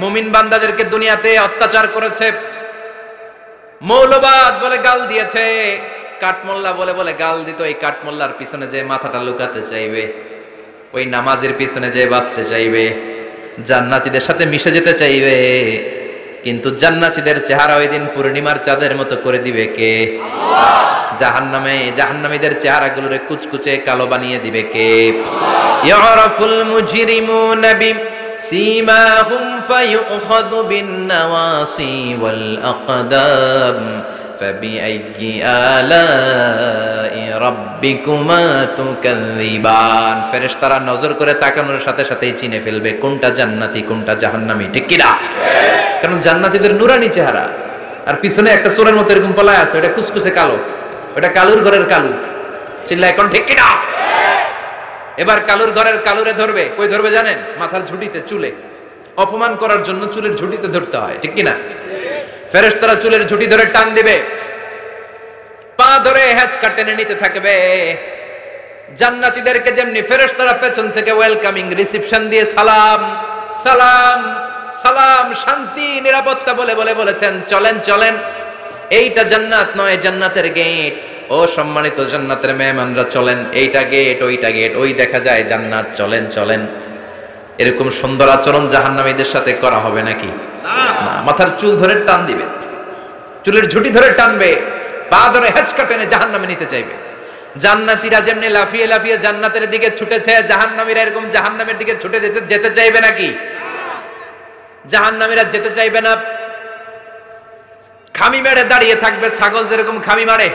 মুমিন বান্দাদেরকে দুনিয়াতে অত্যাচার করেছে, মৌলবাদ বলে গাল দিয়েছে, কাঠমোল্লা বলে বলে গাল দিত, এই কাঠমোল্লার পিছনে যে মাথাটা লুকাতে চাইবে, ওই নামাজের পিছনে যে বাঁচতে চাইবে, জান্নাতীদের সাথে মিশে যেতে চাইবে, কিন্তু জান্নাতীদের চেহারা ওই দিন পূর্ণিমার চাঁদের মতো করে দিবে কে? জাহান্নামীদের চেহারাগুলোরে কুচকুচে কালো বানিয়ে দিবে কে? ইয়ারাফুল মুজরিমুনা বিসীমাহুম ফায়ুখাযু বিন-নাওয়াসি ওয়াল আকদাম ফাবিআইয়ি আলাই রাব্বিকুমা তুকাযযিবান। ফেরেশতারা নজর করে তাকানোর সাথে সাথেই চিনে ফেলবে কোনটা জান্নাতি কোনটা জাহান্নামী। ঠিক কি না? কারণ জান্নাতীদের নুরানি চেহারা, আর পিছনে একটা চোরের মতো এরকম পলায় আছে, ওটা কুচকুচে কালো, ওটা কালুর ঘরের কালু। চিল্লা এখন ঠিক কিনা? এবার কালুর ঘরের কালুরে ধরবে, কই ধরবে জানেন? মাথার ঝুঁটিতে, চুলে। অপমান করার জন্য চুলের ঝুঁটিতে ধরতে হয়। ঠিক কিনা? ফেরেশতারা চুলের ঝুঁটি ধরে টান দিবে, পা ধরে হ্যাচকা টেনে নিতে থাকবে। জান্নাতীদেরকে যেমনি ফেরেশতারা পেছন থেকে ওয়েলকামিং রিসিপশন দিয়ে সালাম সালাম সালাম, শান্তি নিরাপত্তা বলে বলে বলেছেন চলেন চলেন, এইটা জান্নাত নয়, জান্নাতের গেট। ও সম্মানিত জান্নাতের মেহমানরা চলেন, এইটা গেট, ওইটা গেট, ওই দেখা যায় জান্নাত, চলেন চলেন। এরকম সুন্দর আচরণ জাহান্নামীদের সাথে করা হবে নাকি? না। মাথার চুল ধরে টান দিবে, চুলের ঝুঁটি ধরে টানবে, পা ধরে হেঁচকা টেনে জাহান্নামে নিতে চাইবে। জান্নাতীরা যেমনি লাফিয়ে লাফিয়ে জান্নাতের দিকে ছুটেছে, জাহান্নামীরা এরকম জাহান্নামের দিকে ছুটে যেতে চাইবে নাকি? জাহান্নামীরা যেতে চাইবে না, খামি মেরে দাঁড়িয়ে থাকবে। ছাগল যেরকম খামি মারে,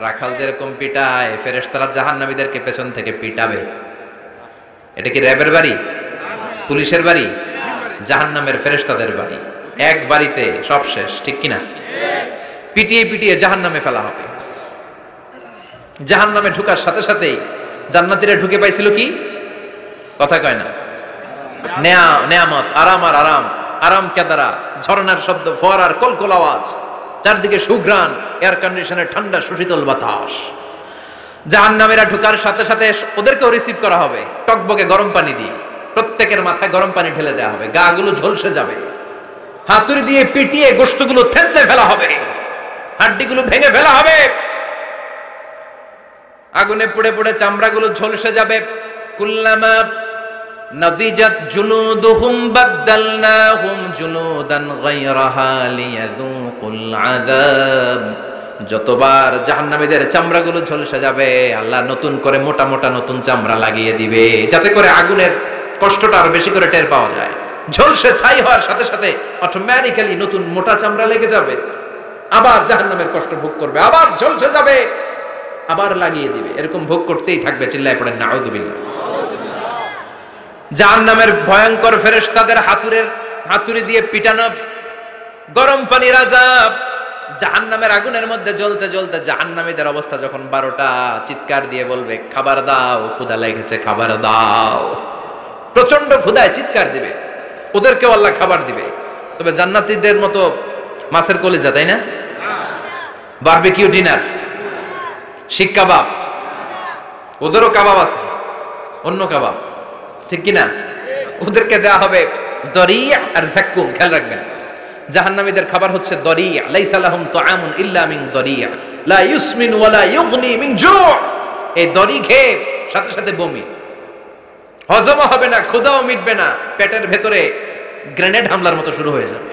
রাখাল যেরকম পিটায়, ফেরেশতারা জাহান্নামীদেরকে পেছন থেকে পিটাবে। এটা কি র্যাবের বাড়ি, পুলিশের বাড়ি? জাহান্নামের ফেরেশতাদের বাড়ি। এক বাড়িতে সব শেষ, ঠিক কিনা? পিটিয়ে পিটিয়ে জাহান্নামে ফেলা হবে। জাহান্নামে ঢুকার সাথে সাথেই জান্নাতীরা ঢুকে পাইছিল কি? কথা কয় না। নেয়ামত, আরাম আর আরাম, আরাম কেদারা, ঝর্ণার শব্দ, ফোয়ারার কলকল আওয়াজ, চারদিকে সুঘ্রাণ, এয়ার কন্ডিশনের ঠান্ডা সুশীতল বাতাস। জাহান্নামীরা ঢুকার সাথে সাথে ওদেরকেও রিসিভ করা হবে টকবকে গরম পানি দিয়ে। প্রত্যেকের মাথায় গরম পানি ঢেলে দেওয়া হবে, গা গুলো ঝলসে যাবে, হাতুড়ি দিয়ে পিটিয়ে গোশতগুলো থেতলে ফেলা হবে, হাড্ডিগুলো ভেঙে ফেলা হবে, আগুনে পুড়ে পুড়ে চামড়াগুলো ঝলসে যাবে। কুল্লামা নাদিজাত জুলুদুহুম বাদদালনাহুম জুলুদান গায়রাহা লিয়াযুকুল আযাব। যতবার জাহান্নামীদের চামড়াগুলো ঝলসে যাবে, আল্লাহ নতুন করে মোটা মোটা নতুন চামড়া লাগিয়ে দিবে, যাতে করে আগুনের কষ্টটা আরো বেশি করে টের পাওয়া যায়। ঝলসে ছাই হওয়ার সাথে সাথে অটোমেটিক্যালি নতুন মোটা চামড়া লেগে যাবে, আবার জাহান্নামের কষ্ট ভোগ করবে, আবার ঝলসে যাবে, আবার লাগিয়ে দিবে। এরকম ভোগ করতেই থাকবে। চিল্লায় পড়েন নাউযুবিল্লাহ। জাহান্নামের ভয়ঙ্কর ফেরেশতাদের হাতুড়ি দিয়ে পিটানো, গরম পানির আযাব, জাহান্নামের আগুনের মধ্যে জ্বলতে জ্বলতে জাহান্নামীদের অবস্থা যখন 12টা, চিৎকার দিয়ে বলবে খাবার দাও, ক্ষুধা লেগেছে, খাবার দাও। প্রচন্ড ক্ষুধায় চিৎকার দিবে, ওদেরকেও আল্লাহ খাবার দিবে। তবে জান্নাতীদের মতো মাছের কলিজা, তাই না? বারবিকিউ ডিনার, শিক কাবাব, ওদেরও কাবাব আছে, অন্য কাবাব, ঠিক কিনা? ওদেরকে দেয়া হবে দরিয়া আর যাক্কুম। খেয়াল রাখবেন, জাহান্নামীদের খাবার হচ্ছে দরিয়া। লাইসা লাহুম তুআমুন ইল্লা মিন দরিয়া লা ইউসমিন ওয়া লা ইউগনি মিন জু'। এই দরি খেয়ে সাথে সাথে বমি, হজম হবে না, ক্ষুধাও মিটবে না, পেটের ভেতরে গ্রেনেড হামলার মতো শুরু হয়ে যাবে।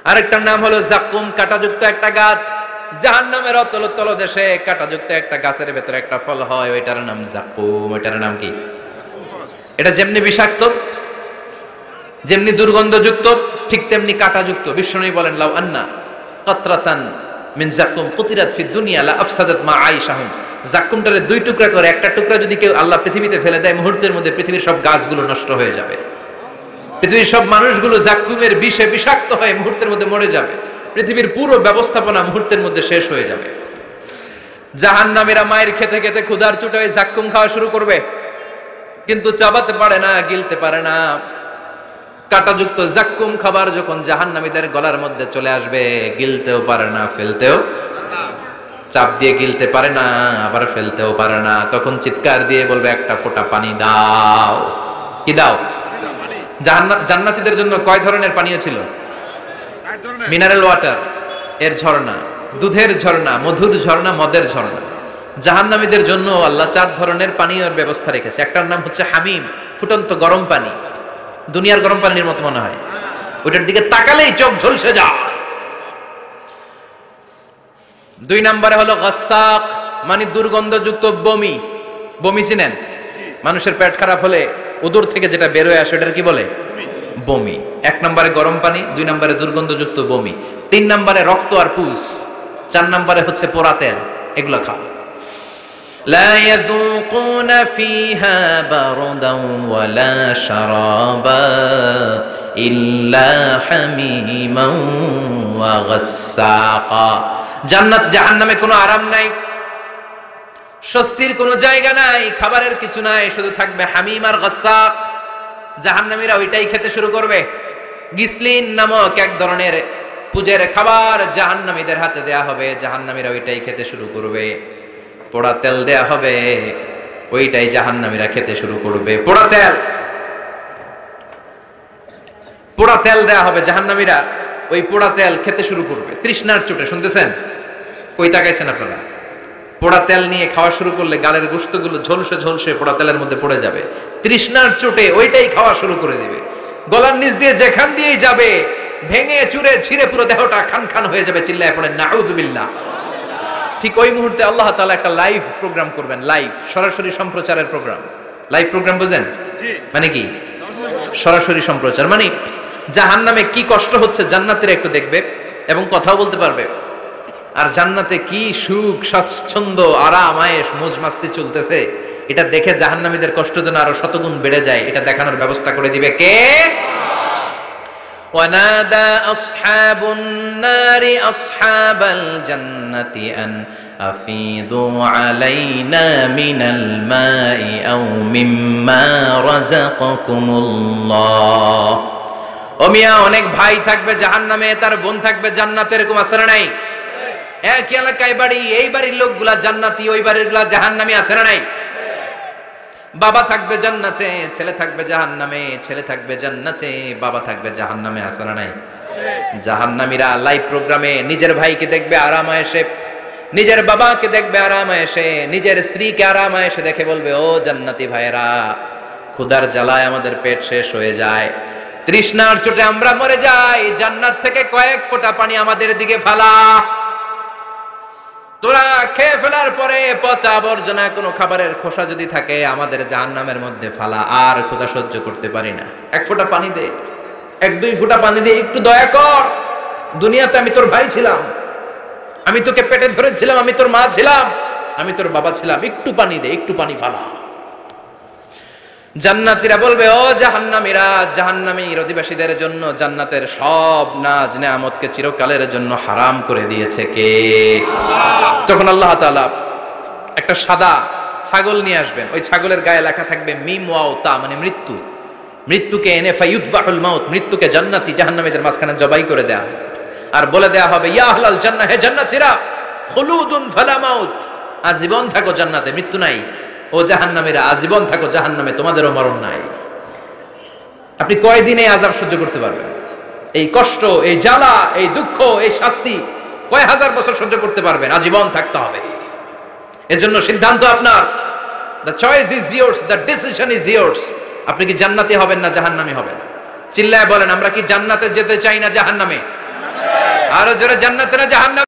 আরেকটার নাম হলো যাক্কুম, কাঁটাযুক্ত একটা গাছ। জাহান্নামের অতল তলদেশে কাঁটাযুক্ত একটা গাছের ভেতরে একটা ফল হয়, ওইটার নাম যাক্কুম। ওইটার নাম কি? এটা যেমনি বিষাক্ত, যেমনি দুর্গন্ধযুক্ত, ঠিক তেমনি কাঁটাযুক্ত। বিষ্ণু বলেন লাউ আন্না কাতরাতান মিন যাক্কুম কুতিরাত ফিদ দুনিয়া লা আফসাদাত মা আইশাহুম। যাক্কুমটারে দুই টুকরা করে একটা টুকরা যদি কেউ আল্লাহ পৃথিবীতে ফেলে দেয়, মুহূর্তের মধ্যে পৃথিবীর সব গাছগুলো নষ্ট হয়ে যাবে। পৃথিবীর সব মানুষগুলো যাক্কুমের বিষে বিষাক্ত হয়ে মুহূর্তের মধ্যে মরে যাবে। পৃথিবীর পুরো ব্যবস্থাপনা মুহূর্তের মধ্যে শেষ হয়ে যাবে। জাহান্নামীরা মায়ের খেতে খেতে ক্ষুধার চোটে ওই যাক্কুম খাওয়া শুরু করবে, কিন্তু চাবাতে পারে না, গিলতে পারে না। কাঁটাযুক্ত যাক্কুম খাবার যখন জাহান্নামীদের গলার মধ্যে চলে আসবে, গিলতেও পারে না, ফেলতেও, চাপ দিয়ে গিলতে পারে না, আবার ফেলতেও পারে না। তখন চিৎকার দিয়ে বলবে একটা ফোঁটা পানি দাও। কি দাও? জান্নাতীদের জন্য কয় ধরনের পানীয় ছিল? মিনারেল ওয়াটার, এর ঝর্ণা, দুধের ঝর্ণা, মধুর ঝর্ণা, মদের ঝর্ণা। জাহান্নামীদের জন্য আল্লাহ 4 ধরনের পানীয়ের ব্যবস্থা রেখেছে। একটার নাম হচ্ছে হামিম, ফুটন্ত গরম পানি, দুনিয়ার গরম পানির মতো মনে হয়, ওইটার দিকে তাকালেই চোখ ঝলসে যায়। 2 নম্বরে হলো গাসাক, মানে দুর্গন্ধযুক্ত বমি। বমি চিনেন? মানুষের পেট খারাপ হলে উদর থেকে যেটা বের হয়ে আসে এটার কি বলে? বমি। 1 নম্বরে গরম পানি, 2 নম্বরে দুর্গন্ধযুক্ত বমি, 3 নম্বরে রক্ত আর পুষ, 4 নম্বরে হচ্ছে পোড়া তেল। এগুলো খাও। لا يذوقون فيها بردا ولا شرابا إلا حميما وغساقا। জান্নাত জাহান্নামে কোনো আরাম নাই, স্বস্তির কোনো জায়গা নাই, খাবারের কিছু নাই, শুধু থাকবে হামিম আর গাসাক। জাহান্নামীরা ওইটাই খেতে শুরু করবে। গিসলিন নামক এক ধরনের পূজের খাবার জাহান্নামীদের হাতে দেয়া হবে, জাহান্নামীরা ওইটাই খেতে শুরু করবে। পোড়া তেল দেয়া হবে, ওইটাই জাহান্নামীরা খেতে শুরু করবে। পোড়া তেল দেয়া হবে, জাহান্নামীরা ওই পোড়া তেল খেতে শুরু করবে তৃষ্ণার চোটে। শুনতেছেন? কই তাকাইছেন আপনারা? পোড়া তেল নিয়ে খাওয়া শুরু করলে গালের গোশতগুলো ঝলসে ঝলসে পোড়া তেলের মধ্যে পড়ে যাবে। তৃষ্ণার চোটে ওইটাই খাওয়া শুরু করে দিবে। গলার নিচ দিয়ে যেখান দিয়েই যাবে ভেঙে চুরে ছিঁড়ে পুরো দেহটা খান খান হয়ে যাবে, চিল্লায় পড়েন নাউযুবিল্লাহ। ঠিক ওই মুহূর্তে আল্লাহ তাআলা একটা লাইভ প্রোগ্রাম করবেন, লাইভ সরাসরি সম্প্রচারের প্রোগ্রাম। লাইভ প্রোগ্রাম বুঝেন মানে কি? সরাসরি সম্প্রচার মানে জাহান্নামে কি কষ্ট হচ্ছে জান্নাতীরা একটু দেখবে এবং কথাও বলতে পারবে, আর জান্নাতে কি সুখ স্বাচ্ছন্দ্য আরাম আয়েশ মौज মাস্তি চলতেছে এটা দেখে জাহান্নামীদের কষ্ট যেন আরো শতগুণ বেড়ে যায়, এটা দেখানোর ব্যবস্থা করে দিবে কে? ওয়ানাদা আসহাবুন নারি আসহাবাল জান্নাতি আন আফিদু আলাইনা মিনাল মাই আও মিম্মা রাযাকাকুমুল্লাহ। ও মিয়া, অনেক ভাই থাকবে জাহান্নামে, তার বোন থাকবে জান্নাতে, এরকম আছে না নাই? এক এলাকায় বাড়ি, এই বাড়ির লোকগুলা জান্নাতি, ওই বাড়ির গুলা জাহান্নামী, আছে না নাই? বাবা থাকবে জান্নাতে, ছেলে থাকবে জাহান্নামে, ছেলে থাকবে জান্নাতে, বাবা থাকবে জাহান্নামে, আছে না নাই? জাহান্নামীরা লাইভ প্রোগ্রামে নিজের ভাইকে দেখবে আরাম আয়েশে, নিজের বাবাকে দেখবে আরাম আয়েশে, নিজের স্ত্রীকে আরাম আয়েশে দেখে বলবে, ও জান্নাতি ভাইরা, ক্ষুধার জ্বালায় আমাদের পেট শেষ হয়ে যায়, তৃষ্ণার চোটে আমরা মরে যাই, জান্নাত থেকে কয়েক ফোঁটা পানি আমাদের দিকে ফালা। তোরা খেয়ে ফেলার পরে পচা আবর্জনা কোনো খাবারের খোসা যদি থাকে আমাদের জাহান্নামের মধ্যে ফালা, আর ক্ষুধা সহ্য করতে পারি না, এক ফোঁটা পানি দে, এক দুই ফোঁটা পানি দে, একটু দয়া কর, দুনিয়াতে আমি তোর ভাই ছিলাম, আমি তোকে পেটে ধরেছিলাম, আমি তোর মা ছিলাম, আমি তোর বাবা ছিলাম, একটু পানি দে, একটু পানি ফালা। জান্নাতীরা বলবে, ও জাহান্নামীরা, জাহান্নামীর অধিবাসীদের জন্য জান্নাতের সব নাজ নেয়ামতকে চিরকালের জন্য হারাম করে দিয়েছে কে? তখন আল্লাহ তাআলা একটা সাদা ছাগল নিয়ে আসবেন, ওই ছাগলের গায়ে লেখা থাকবে মিম ওয়াও তা, মানে মৃত্যু। মৃত্যুকে এনে ফায়ুতবাহুল মাউত, মৃত্যুকে জান্নাতি জাহান্নামীদের মাঝখানে জবাই করে দেয়া আর বলে দেয়া হবে, ইয়া আহলাল জান্নাহ, হে জান্নাতীরা, খুলুদুন ফালা মাউত, আজীবন থাকো জান্নাতে, মৃত্যু নাই। ও জাহান্নামীরা, আজীবন থাকো জাহান্নামে, তোমাদেরও মরণ নাই। আপনি কয়দিনে আযাব সহ্য করতে পারবেন? এই কষ্ট, এই জ্বালা, এই দুঃখ, এই শাস্তি কয় হাজার বছর সহ্য করতে পারবেন? আজীবন থাকতে হবে। এর জন্য সিদ্ধান্ত আপনার। The choice is years, the decision is years. আপনি কি জান্নাতি হবেন না জাহান্নামী হবেন? চিল্লায় বলেন, আমরা কি জান্নাতে যেতে চাই না জাহান্নামে? আরো জোরে, জান্নাতে না জাহান্নামে?